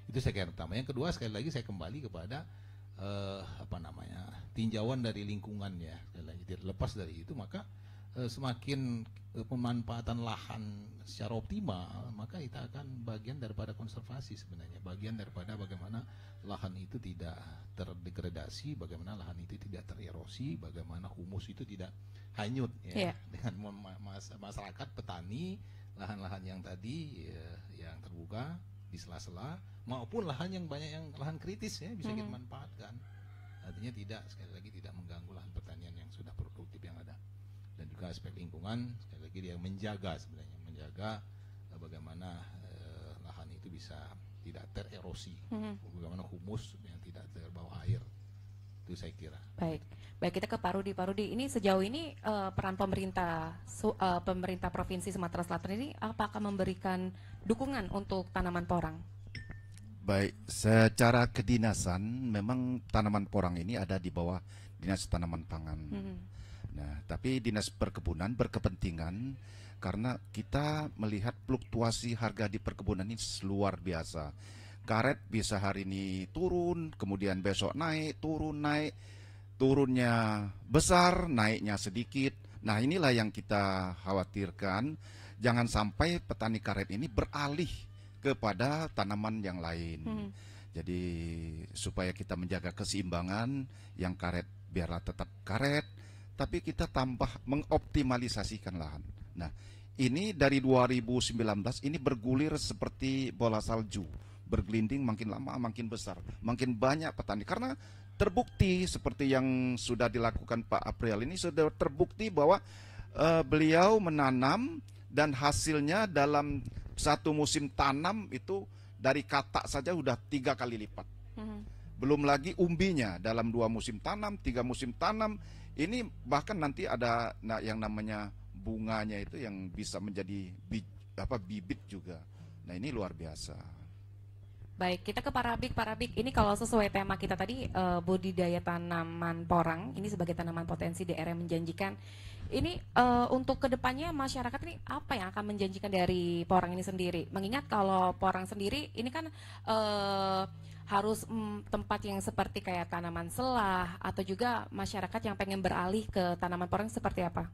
Itu saya kira pertama. Yang kedua, sekali lagi saya kembali kepada tinjauan dari lingkungan ya. Sekali lagi lepas dari itu, maka semakin pemanfaatan lahan secara optimal, maka kita akan bagian daripada konservasi sebenarnya, bagian daripada bagaimana lahan itu tidak terdegradasi, bagaimana lahan itu tidak tererosi, bagaimana humus itu tidak hanyut ya, dengan masyarakat petani, lahan-lahan yang tadi yang terbuka di sela-sela, maupun lahan yang banyak yang lahan kritis ya bisa kita manfaatkan. Artinya tidak, sekali lagi tidak mengganggu lahan pertanian yang sudah produktif yang ada. Dan juga aspek lingkungan, sekali lagi dia menjaga sebenarnya, menjaga bagaimana lahan itu bisa tidak tererosi, bagaimana humus yang tidak terbawa air. Itu saya kira. Baik, kita ke Pak Rudi. Pak Rudi, ini sejauh ini peran pemerintah Provinsi Sumatera Selatan ini apakah memberikan dukungan untuk tanaman porang? Baik, secara kedinasan memang tanaman porang ini ada di bawah Dinas Tanaman Pangan. Nah, tapi Dinas Perkebunan berkepentingan karena kita melihat fluktuasi harga di perkebunan ini luar biasa. Karet bisa hari ini turun, kemudian besok naik, turun, naik, turunnya besar, naiknya sedikit. Nah, inilah yang kita khawatirkan, jangan sampai petani karet ini beralih kepada tanaman yang lain. Jadi supaya kita menjaga keseimbangan, yang karet biarlah tetap karet, tapi kita tambah mengoptimalisasikan lahan. Nah, ini dari 2019 ini bergulir seperti bola salju, bergelinding, makin lama makin besar, makin banyak petani. Karena terbukti seperti yang sudah dilakukan Pak April ini, sudah terbukti bahwa beliau menanam dan hasilnya dalam satu musim tanam itu dari katak saja udah 3 kali lipat. Belum lagi umbinya dalam 2 musim tanam, 3 musim tanam, ini bahkan nanti ada yang namanya bunganya itu yang bisa menjadi bibit juga. Nah, ini luar biasa. Baik, kita ke Pak Rabik. Pak Rabik, ini kalau sesuai tema kita tadi, budidaya tanaman porang, ini sebagai tanaman potensi daerah yang menjanjikan. Ini untuk kedepannya masyarakat ini apa yang akan menjanjikan dari porang ini sendiri? Mengingat kalau porang sendiri ini kan harus tempat yang seperti kayak tanaman selah, atau juga masyarakat yang pengen beralih ke tanaman porang seperti apa?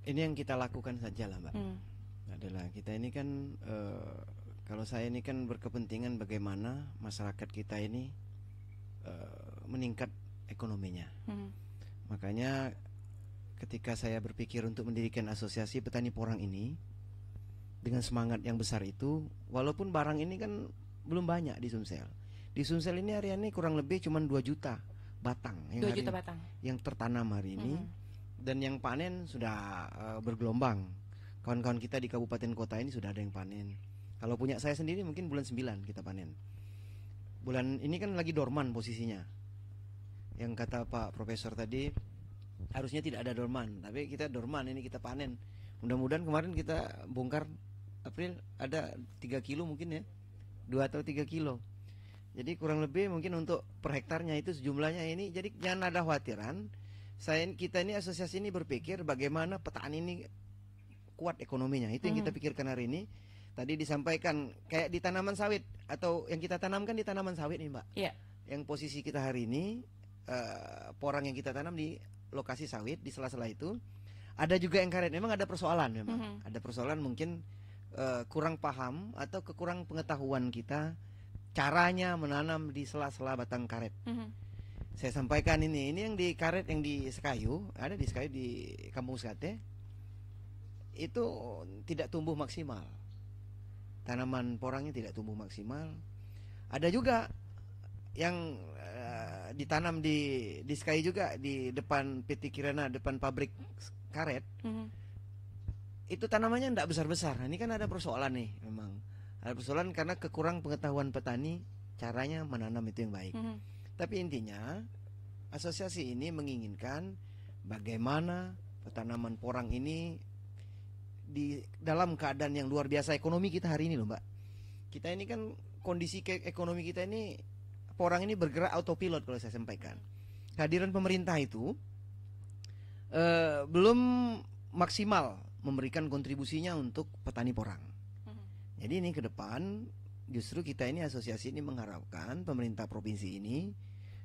Ini yang kita lakukan saja lah, Mbak. Adalah kita ini kan kalau saya ini kan berkepentingan bagaimana masyarakat kita ini meningkat ekonominya. Makanya ketika saya berpikir untuk mendirikan asosiasi petani porang ini dengan semangat yang besar itu, walaupun barang ini kan belum banyak di Sumsel. Di Sumsel ini hariannya kurang lebih cuma 2 juta batang yang 2 juta batang yang tertanam hari ini, dan yang panen sudah bergelombang. Kawan-kawan kita di kabupaten kota ini sudah ada yang panen. Kalau punya saya sendiri mungkin bulan 9 kita panen. Bulan ini kan lagi dorman posisinya. Yang kata Pak Profesor tadi, harusnya tidak ada dorman, tapi kita dorman, ini kita panen. Mudah-mudahan kemarin kita bongkar April ada 3 kilo mungkin ya, 2 atau 3 kilo. Jadi kurang lebih mungkin untuk per hektarnya itu sejumlahnya ini. Jadi jangan ada khawatiran. Kita ini asosiasi ini berpikir bagaimana petani ini kuat ekonominya. Itu yang kita pikirkan hari ini. Tadi disampaikan kayak di tanaman sawit, atau yang kita tanamkan di tanaman sawit nih, Mbak. Iya. Yang posisi kita hari ini porang yang kita tanam di lokasi sawit, di sela-sela itu. Ada juga yang karet. Memang ada persoalan memang. Ada persoalan mungkin kurang paham atau kekurang pengetahuan kita caranya menanam di sela-sela batang karet. Saya sampaikan ini yang di karet, yang di Sekayu, ada di Sekayu di Kampung Sekate, itu tidak tumbuh maksimal. Tanaman porangnya tidak tumbuh maksimal. Ada juga yang ditanam di Sekayu juga, di depan PT Kirana, depan pabrik karet. Itu tanamannya tidak besar-besar. Ini kan ada persoalan nih, memang ada persoalan karena kekurang pengetahuan petani caranya menanam itu yang baik. Tapi intinya asosiasi ini menginginkan bagaimana tanaman porang ini di dalam keadaan yang luar biasa ekonomi kita hari ini loh, Mbak. Kita ini kan kondisi ekonomi kita ini, porang ini bergerak autopilot kalau saya sampaikan. Kehadiran pemerintah itu belum maksimal memberikan kontribusinya untuk petani porang. Jadi ini ke depan justru kita ini asosiasi ini mengharapkan pemerintah provinsi ini,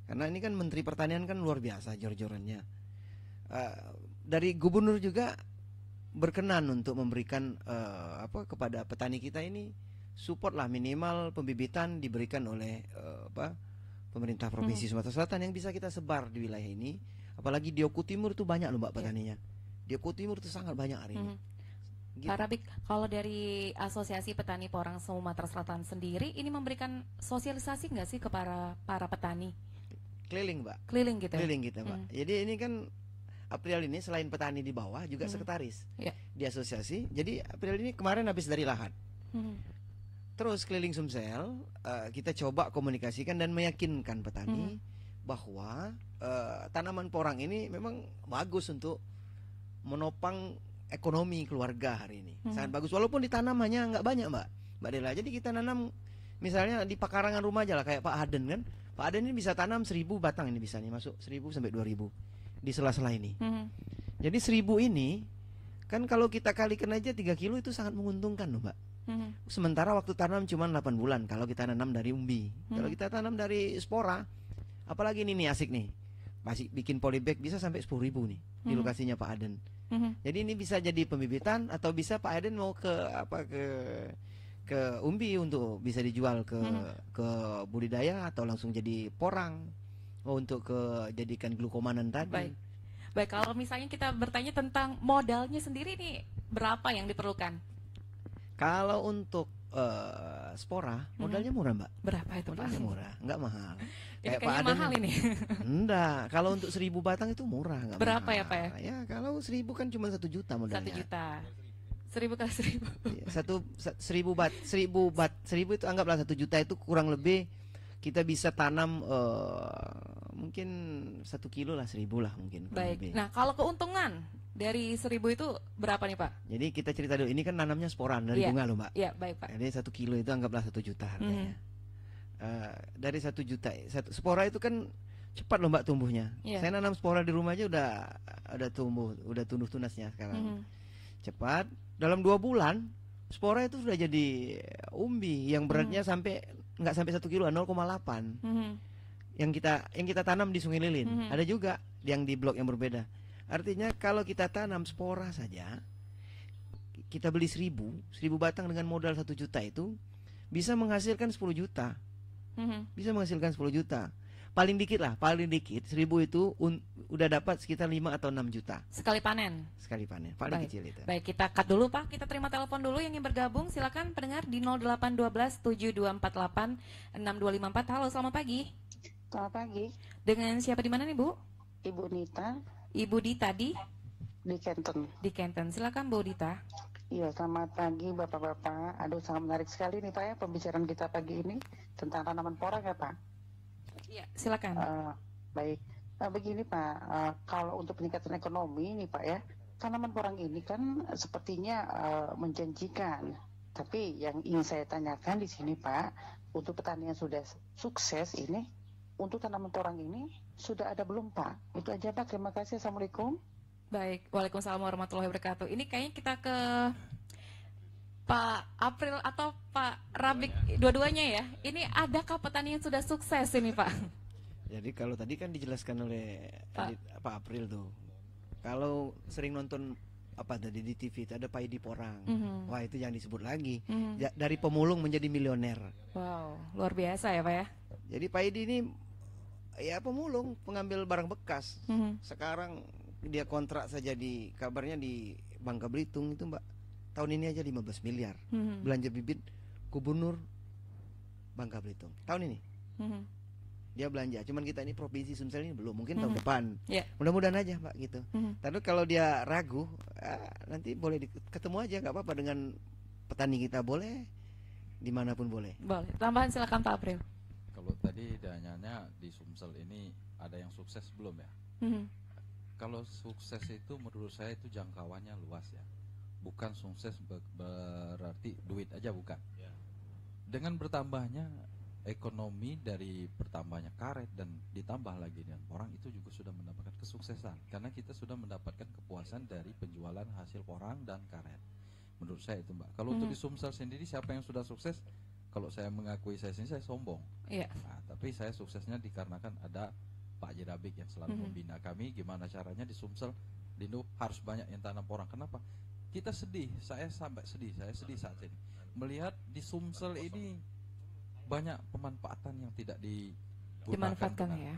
karena ini kan Menteri Pertanian kan luar biasa jor-jorannya. Dari gubernur juga berkenan untuk memberikan kepada petani kita ini support lah, minimal pembibitan diberikan oleh pemerintah provinsi Sumatera Selatan yang bisa kita sebar di wilayah ini. Apalagi di Oku Timur itu banyak loh, Mbak, petaninya. Di Oku Timur itu sangat banyak hari ini. Gitu. Pak Rabik, kalau dari Asosiasi Petani Porang Sumatera Selatan sendiri ini memberikan sosialisasi nggak sih ke para petani? Keliling, Mbak. Keliling gitu. Keliling gitu, Mbak. Jadi ini kan April ini selain petani di bawah juga sekretaris di asosiasi. Jadi April ini kemarin habis dari Lahat. Terus keliling Sumsel, kita coba komunikasikan dan meyakinkan petani bahwa tanaman porang ini memang bagus untuk menopang ekonomi keluarga hari ini. Sangat bagus, walaupun ditanam hanya nggak banyak, Mbak Dela. Jadi kita nanam misalnya di pekarangan rumah aja lah, kayak Pak Aden kan. Pak Aden ini bisa tanam 1000 batang, ini bisa nih masuk 1000 sampai 2000 di sela-sela ini. Jadi 1000 ini kan kalau kita kalikan aja 3 kilo itu sangat menguntungkan loh, Mbak. Sementara waktu tanam cuma 8 bulan kalau kita nanam dari umbi. Kalau kita tanam dari spora, apalagi ini nih asik nih. masih bikin polybag bisa sampai 10.000 nih di lokasinya Pak Aden. Jadi ini bisa jadi pembibitan atau bisa Pak Aden mau ke umbi untuk bisa dijual ke budidaya atau langsung jadi porang untuk jadikan glukomanan tadi. Baik, kalau misalnya kita bertanya tentang modalnya sendiri nih berapa yang diperlukan? Kalau untuk spora modalnya murah Mbak. Berapa itu Pak? Modalnya murah, nggak mahal. Kayak Pak Aden mahal ini. Enggak, kalau untuk 1.000 batang itu murah, nggak berapa mahal. ya Pak ya? Ya kalau 1.000 kan cuma 1 juta modalnya. 1 juta. 1.000 kali 1.000. 1.000 itu anggaplah 1 juta itu kurang lebih kita bisa tanam mungkin 1 kilo lah, 1.000 lah mungkin. Baik. Lebih. Nah kalau keuntungan dari 1.000 itu berapa nih Pak? Jadi kita cerita dulu, ini kan nanamnya sporan dari bunga loh Mbak. Iya baik Pak. Jadi 1 kilo itu anggaplah 1 juta harganya. Dari 1 juta, spora itu kan cepat loh Mbak tumbuhnya. Saya nanam spora di rumah aja udah tumbuh, udah tunduk tunasnya sekarang. Cepat, dalam 2 bulan spora itu sudah jadi umbi yang beratnya nggak sampai 1 kilo, 0,8. Yang kita tanam di Sungai Lilin. Ada juga yang di blok yang berbeda. Artinya kalau kita tanam spora saja, kita beli 1.000 batang dengan modal 1 juta itu bisa menghasilkan 10 juta. Bisa menghasilkan 10 juta. Paling dikit 1.000 itu udah dapat sekitar 5 atau 6 juta. Sekali panen. Paling kecil itu. Baik, kita cut dulu Pak. Kita terima telepon dulu yang ingin bergabung. Silakan pendengar di 0812 7248 6254. Halo, selamat pagi. Selamat pagi. Dengan siapa di mana nih Bu? Ibu Nita. Ibu Dita di Kenton. Di Kenton. Silakan Bu Dita. Iya, selamat pagi Bapak-bapak. Aduh, sangat menarik sekali nih Pak ya pembicaraan kita pagi ini tentang tanaman porang ya Pak. Iya, silakan. Baik. Begini Pak, kalau untuk peningkatan ekonomi nih Pak ya, tanaman porang ini kan sepertinya menjanjikan. Tapi yang ingin saya tanyakan di sini Pak, untuk petani yang sudah sukses ini, untuk tanaman porang ini sudah ada belum Pak? Itu aja Pak, terima kasih. Assalamualaikum. Baik, waalaikumsalam warahmatullahi wabarakatuh. Ini kayaknya kita ke Pak April atau Pak Rabik, dua-duanya ya. Ini adakah petani yang sudah sukses ini Pak? Jadi kalau tadi kan dijelaskan oleh Pak April tuh, kalau sering nonton apa tadi di TV itu ada Paidi Porang, wah itu yang disebut lagi, dari pemulung menjadi milioner. Wow, luar biasa ya Pak ya. Jadi Paidi ini ya pemulung, pengambil barang bekas. Sekarang dia kontrak saja kabarnya di Bangka Belitung itu Mbak, tahun ini aja 15 miliar belanja bibit gubernur Bangka Belitung tahun ini. Dia belanja, cuman kita ini provinsi Sumsel ini belum, mungkin tahun depan. Mudah-mudahan aja Mbak gitu. Tapi kalau dia ragu, nanti boleh ketemu aja, nggak apa-apa dengan petani kita, boleh dimanapun boleh. Boleh. Tambahan silakan Pak April. Kalau tadi dananya di Sumsel ini ada yang sukses belum ya? Kalau sukses itu menurut saya itu jangkauannya luas ya. Bukan sukses berarti duit aja, bukan. Dengan bertambahnya ekonomi dari bertambahnya karet dan ditambah lagi dengan porang, itu juga sudah mendapatkan kesuksesan karena kita sudah mendapatkan kepuasan dari penjualan hasil porang dan karet. Menurut saya itu Mbak. Kalau untuk di Sumsel sendiri siapa yang sudah sukses? Kalau saya mengakui saya sendiri saya sombong. Nah, tapi saya suksesnya dikarenakan ada Pak Jirabik yang selalu membina kami gimana caranya di Sumsel Lindo harus banyak yang tanam porang. Kenapa? Kita sedih, saya sampai sedih, saya sedih saat ini melihat di Sumsel ini banyak pemanfaatan yang tidak dimanfaatkan ya.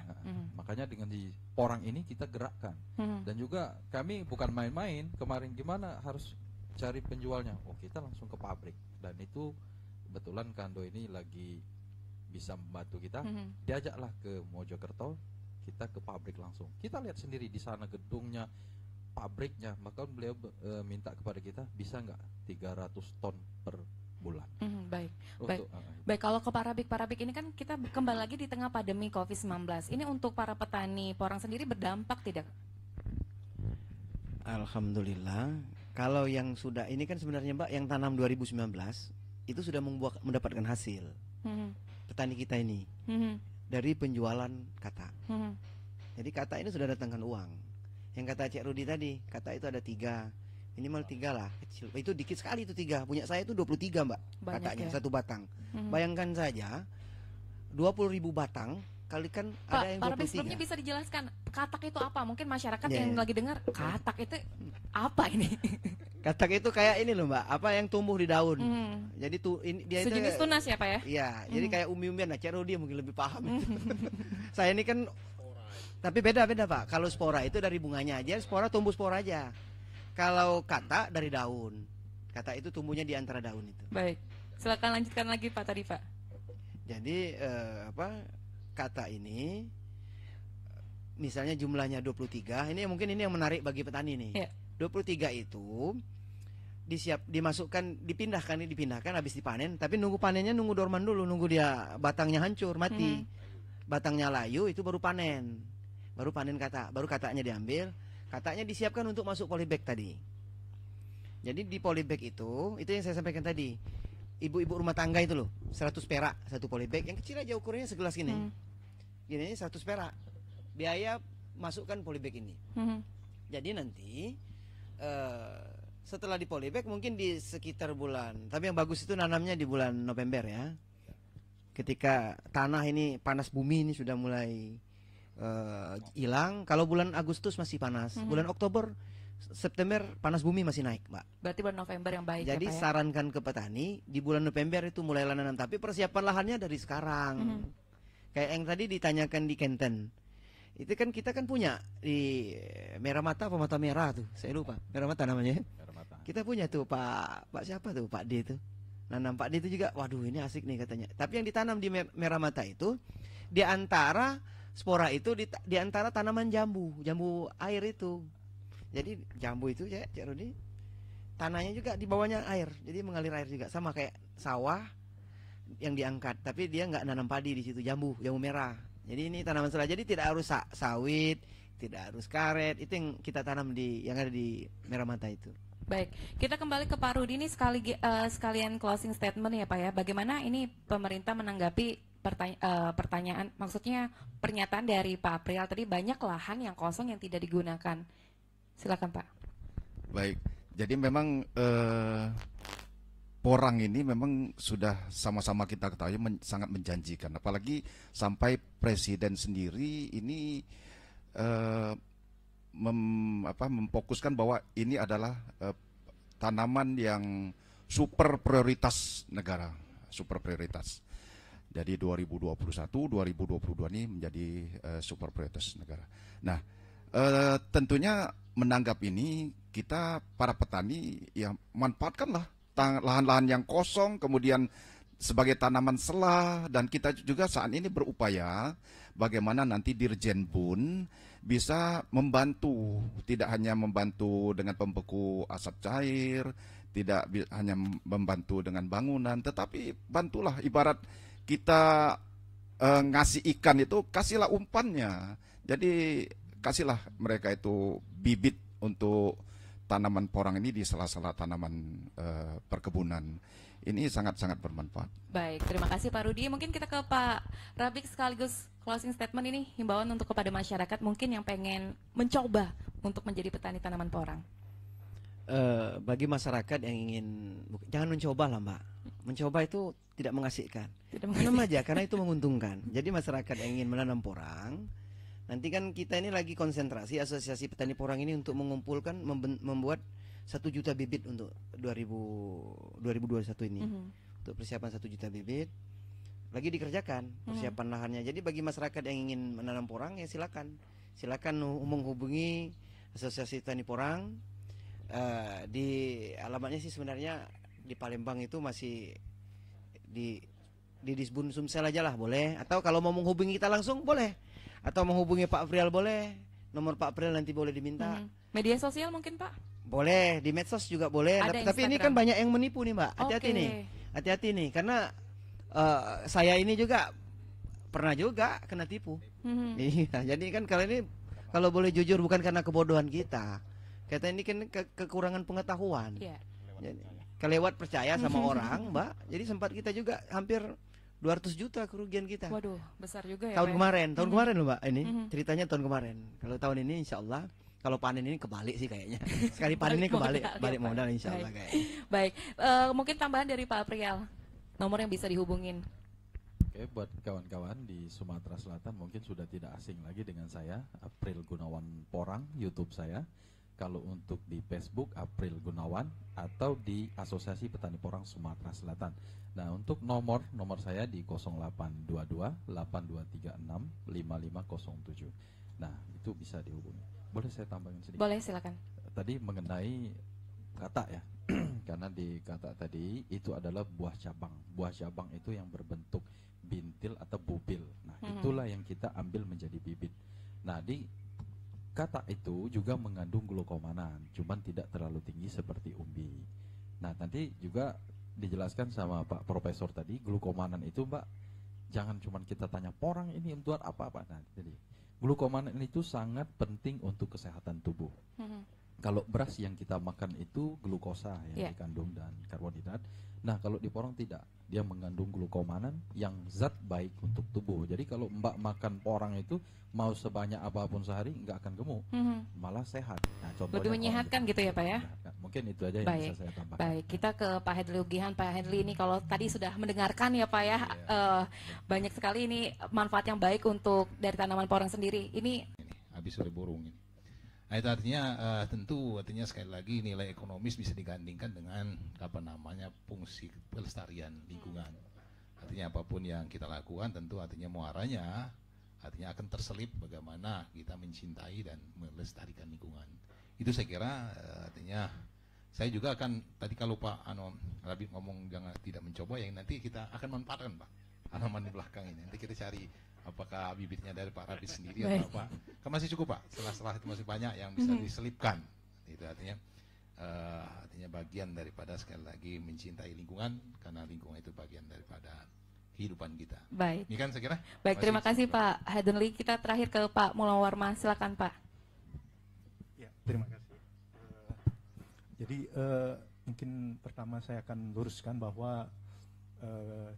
Makanya dengan di porang ini kita gerakkan. Dan juga kami bukan main-main. Kemarin gimana harus cari penjualnya. Oh, kita langsung ke pabrik. Dan itu kebetulan Kando ini lagi bisa membantu kita. Diajaklah ke Mojokerto, kita ke pabrik langsung. Kita lihat sendiri di sana gedungnya, pabriknya. Maka beliau minta kepada kita, bisa nggak 300 ton per bulan. Baik. Baik, kalau ke Pak Rabik ini kan kita kembali lagi di tengah pandemi COVID-19. Ini untuk para petani porang sendiri berdampak tidak? Alhamdulillah. Kalau yang sudah ini kan sebenarnya Mbak yang tanam 2019 itu sudah mendapatkan hasil. Petani kita ini dari penjualan kata. Jadi kata ini sudah datangkan uang. Yang kata Cik Rudi tadi, kata itu ada 3. Minimal 3 lah, kecil. Itu dikit sekali itu 3. Punya saya itu 23 Mbak. Banyak katanya ya? 1 batang. Bayangkan saja 20.000 batang kalikan Pak, ada yang 23. Pak Rabik, sebelumnya bisa dijelaskan katak itu apa? Mungkin masyarakat yang lagi dengar katak itu apa ini? Katak itu kayak ini loh Mbak, apa yang tumbuh di daun. Jadi tuh dia sejenis tunas ya Pak ya? Iya, jadi kayak umbi-umbian. Nah, Cero dia mungkin lebih paham. Saya ini kan tapi beda-beda Pak. Kalau spora itu dari bunganya aja, spora tumbuh spora aja. Kalau kata dari daun. Kata itu tumbuhnya di antara daun itu. Baik. Silakan lanjutkan lagi Pak tadi Pak. Jadi kata ini misalnya jumlahnya 23. Ini mungkin ini yang menarik bagi petani nih. Yeah. 23 itu dipindahkan habis dipanen, tapi nunggu panennya nunggu dorman dulu, nunggu dia batangnya hancur, mati. Batangnya layu itu baru panen. Baru panen kata, baru katanya diambil. Katanya disiapkan untuk masuk polybag tadi. Jadi di polybag itu yang saya sampaikan tadi. Ibu-ibu rumah tangga itu loh, 100 perak satu polybag, yang kecil aja ukurannya segelas gini. Gini 100 perak. Biaya masukkan polybag ini. Jadi nanti setelah di polybag mungkin di sekitar bulan, tapi yang bagus itu nanamnya di bulan November ya. Ketika tanah ini panas bumi ini sudah mulai hilang. Kalau bulan Agustus masih panas, bulan Oktober, September panas bumi masih naik, Mbak. Berarti bulan November yang baik. Jadi ya, Pak, sarankan ke petani di bulan November itu mulai nanam, tapi persiapan lahannya dari sekarang. Kayak yang tadi ditanyakan di Kenten. Itu kan kita kan punya di Merah Mata apa Mata Merah tuh, saya lupa. Merah Mata namanya. Merah Mata. Kita punya tuh Pak siapa tuh, Pak D itu. Nanam Pak D itu juga, waduh ini asik nih katanya. Tapi yang ditanam di Merah Mata itu di antara spora itu di antara tanaman jambu air itu. Jadi jambu itu ya Cak Rudi, tanahnya juga di bawahnya air, jadi mengalir air juga, sama kayak sawah yang diangkat, tapi dia nggak nanam padi di situ, jambu merah. Jadi ini tanaman selai, jadi tidak harus sawit, tidak harus karet, itu yang kita tanam yang ada di Merah Mata itu. Baik, kita kembali ke Pak Rudi ini sekalian closing statement ya Pak ya. Bagaimana ini pemerintah menanggapi pertanyaan, maksudnya pernyataan dari Pak April tadi, banyak lahan yang kosong yang tidak digunakan. Silakan Pak. Baik, jadi memang porang ini memang sudah sama-sama kita ketahui sangat menjanjikan, apalagi sampai presiden sendiri ini memfokuskan bahwa ini adalah tanaman yang super prioritas negara, super prioritas. Jadi 2021, 2022 ini menjadi super prioritas negara. Nah, tentunya menanggap ini kita para petani yang manfaatkanlah lahan-lahan yang kosong kemudian sebagai tanaman selah, dan kita juga saat ini berupaya bagaimana nanti Dirjen Bun bisa membantu, tidak hanya membantu dengan pembeku asap cair, tidak hanya membantu dengan bangunan, tetapi bantulah ibarat kita ngasih ikan itu kasihlah umpannya. Jadi kasihlah mereka itu bibit untuk tanaman porang ini di sela-sela tanaman perkebunan. Ini sangat-sangat bermanfaat. Baik, terima kasih Pak Rudi. Mungkin kita ke Pak Rabik sekaligus closing statement ini, himbauan untuk kepada masyarakat mungkin yang pengen mencoba untuk menjadi petani tanaman porang. Bagi masyarakat yang ingin, jangan mencoba lah Mbak. Mencoba itu tidak mengasihkan. Tanam aja karena itu menguntungkan. Jadi masyarakat yang ingin menanam porang, nanti kan kita ini lagi konsentrasi Asosiasi Petani Porang ini untuk mengumpulkan, membuat 1 juta bibit untuk 2021 ini. Untuk persiapan 1 juta bibit lagi dikerjakan persiapan lahannya. Jadi bagi masyarakat yang ingin menanam porang ya silakan menghubungi Asosiasi Petani Porang. Di alamatnya sih sebenarnya di Palembang itu masih di Disbun Sumsel aja lah boleh, atau kalau mau menghubungi kita langsung boleh, atau menghubungi Pak April boleh, nomor Pak April nanti boleh diminta. Media sosial mungkin Pak? Boleh, di medsos juga boleh. Tapi ini kan banyak yang menipu nih Mbak, hati-hati nih, hati-hati nih, karena saya ini juga pernah juga kena tipu. Iya, jadi kan kalau boleh jujur bukan karena kebodohan kita ini kan kekurangan pengetahuan. Jadi, kelewat percaya sama orang Mbak, jadi sempat kita juga hampir 200 juta kerugian kita. Waduh, besar juga ya. Tahun kemarin loh Mbak, ini ceritanya tahun kemarin. Kalau tahun ini insya Allah, kalau panen ini kebalik sih kayaknya. Sekali panen ini balik modal insya Allah kayaknya. Baik, mungkin tambahan dari Pak April, nomor yang bisa dihubungin. Oke, buat kawan-kawan di Sumatera Selatan mungkin sudah tidak asing lagi dengan saya, April Gunawan Porang, YouTube saya. Kalau untuk di Facebook, April Gunawan, atau di Asosiasi Petani Porang Sumatera Selatan. Nah, untuk nomor saya di 0822 8236 5507. Nah, itu bisa dihubungi. Boleh saya tambahkan sedikit? Boleh, silakan. Tadi mengenai kata ya, karena di kata tadi itu adalah buah cabang. Buah cabang itu yang berbentuk bintil atau bubil. Nah, itulah yang kita ambil menjadi bibit. Nah, di kata itu juga mengandung glukomanan, cuman tidak terlalu tinggi seperti umbi. Nah, nanti juga dijelaskan sama Pak Profesor tadi, glukomanan itu Mbak, jangan cuman kita tanya porang ini untuk apa-apa. Nah, jadi glukomanan itu sangat penting untuk kesehatan tubuh. Kalau beras yang kita makan itu glukosa yang dikandung dan karbonhidrat. Nah, kalau di porang tidak, dia mengandung glukomanan yang zat baik untuk tubuh. Jadi kalau Mbak makan porang itu mau sebanyak apapun sehari nggak akan gemuk, malah sehat. Nah, lebih menyehatkan gitu ya Pak ya. Mungkin itu aja yang bisa saya tambahkan. Baik, kita ke Pak Hedli Ugihan. Pak Hedli, ini kalau tadi sudah mendengarkan ya Pak ya, banyak sekali ini manfaat yang baik untuk dari tanaman porang sendiri. Ini habis oleh burung ini. Nah, itu artinya artinya sekali lagi nilai ekonomis bisa digandingkan dengan fungsi pelestarian lingkungan. Artinya apapun yang kita lakukan tentu artinya muaranya artinya akan terselip bagaimana kita mencintai dan melestarikan lingkungan. Itu saya kira artinya saya juga akan tadi kalau Pak Rabib ngomong jangan tidak mencoba, yang nanti kita akan manfaatkan Pak tanaman di belakang ini. Nanti kita cari apakah bibitnya dari Pak Rabib sendiri atau apa. Kan masih cukup Pak, setelah itu masih banyak yang bisa diselipkan. Itu artinya bagian daripada sekali lagi mencintai lingkungan, karena lingkungan itu bagian daripada kehidupan kita. Baik. Ini kan saya kira. Baik, terima kasih Pak Hedli. Kita terakhir ke Pak Mulawarma, silakan Pak. Ya, terima kasih. Jadi mungkin pertama saya akan luruskan bahwa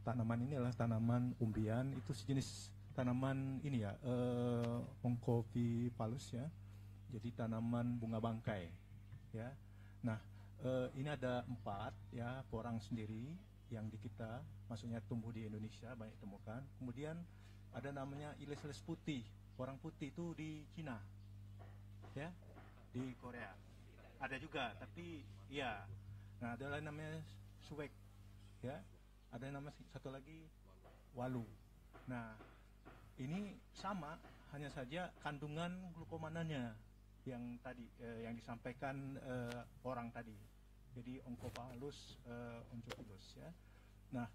tanaman ini adalah tanaman umbian, itu sejenis tanaman ini ya, Oncophilus ya. Jadi tanaman bunga bangkai ya. Nah, ini ada 4 ya, porang sendiri yang di kita, maksudnya tumbuh di Indonesia banyak temukan. Kemudian ada namanya Ilex putih, porang putih itu di Cina ya, di Korea ada juga, tapi ya. Nah, ada lagi namanya suwek ya, ada nama satu lagi walu. Nah, ini sama, hanya saja kandungan glukomanannya yang tadi yang disampaikan orang tadi. Jadi Oncophilus oncophilus ya. Nah,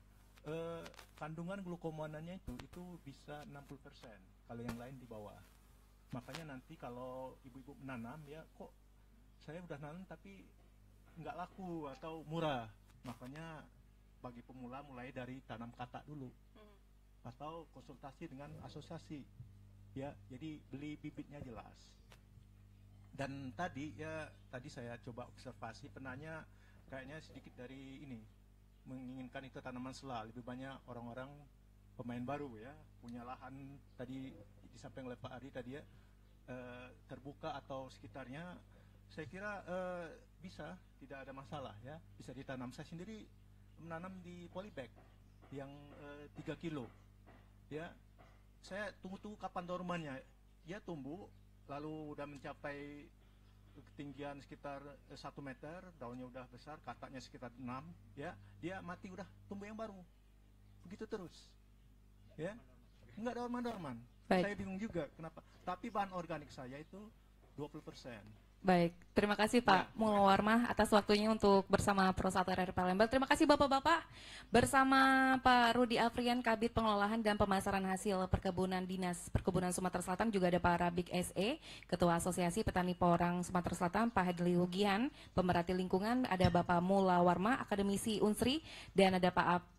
kandungan glukomanannya itu bisa 60%, kalau yang lain di bawah. Makanya nanti kalau ibu-ibu menanam ya, kok saya udah nanam tapi nggak laku atau murah. Makanya bagi pemula mulai dari tanam kata dulu, atau konsultasi dengan asosiasi ya. Jadi beli bibitnya jelas. Dan tadi saya coba observasi penanya kayaknya sedikit dari ini menginginkan itu tanaman sela. Lebih banyak orang-orang pemain baru ya, punya lahan tadi disampaikan oleh Pak Ari tadi ya, terbuka atau sekitarnya. Saya kira bisa, tidak ada masalah ya, bisa ditanam. Saya sendiri menanam di polybag yang 3 kilo ya. Saya tunggu kapan dormannya, dia tumbuh lalu udah mencapai ketinggian sekitar 1 meter, daunnya udah besar, katanya sekitar 6 ya, dia mati, udah tumbuh yang baru, begitu terus ya, nggak dorman-dorman. Saya bingung juga kenapa, tapi bahan organik saya itu 20%. Baik, terima kasih Pak Mulawarma atas waktunya untuk bersama Prosata RRI Palembang. Terima kasih Bapak-Bapak. Bersama Pak Rudi Afrian, Kabid Pengelolaan dan Pemasaran Hasil Perkebunan Dinas Perkebunan Sumatera Selatan, juga ada Pak Rabik SE, Ketua Asosiasi Petani Porang Sumatera Selatan, Pak Hedli Ugihan, Pemerhati Lingkungan, ada Bapak Mulawarma, Akademisi Unsri, dan ada Pak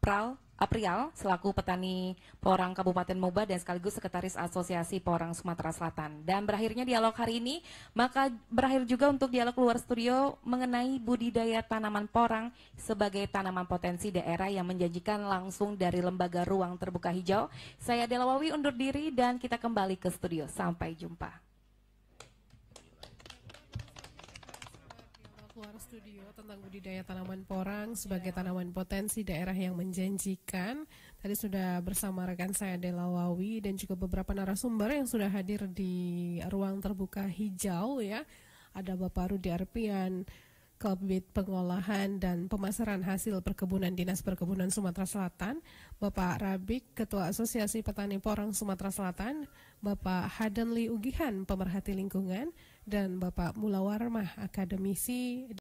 Aprial selaku petani porang Kabupaten Moba dan sekaligus Sekretaris Asosiasi Porang Sumatera Selatan. Dan berakhirnya dialog hari ini, maka berakhir juga untuk dialog luar studio mengenai budidaya tanaman porang sebagai tanaman potensi daerah yang menjanjikan langsung dari Lembaga Ruang Terbuka Hijau. Saya Dela Wawi undur diri dan kita kembali ke studio. Sampai jumpa. Luar studio tentang budidaya tanaman porang sebagai tanaman potensi daerah yang menjanjikan. Tadi sudah bersama rekan saya Dela Wawi dan juga beberapa narasumber yang sudah hadir di ruang terbuka hijau ya. Ada Bapak Rudi Arpian, Kabid Pengolahan dan Pemasaran Hasil Perkebunan Dinas Perkebunan Sumatera Selatan, Bapak Rabik, Ketua Asosiasi Petani Porang Sumatera Selatan, Bapak Hadenli Ugihan, Pemerhati Lingkungan, dan Bapak Mula Warmah, Akademisi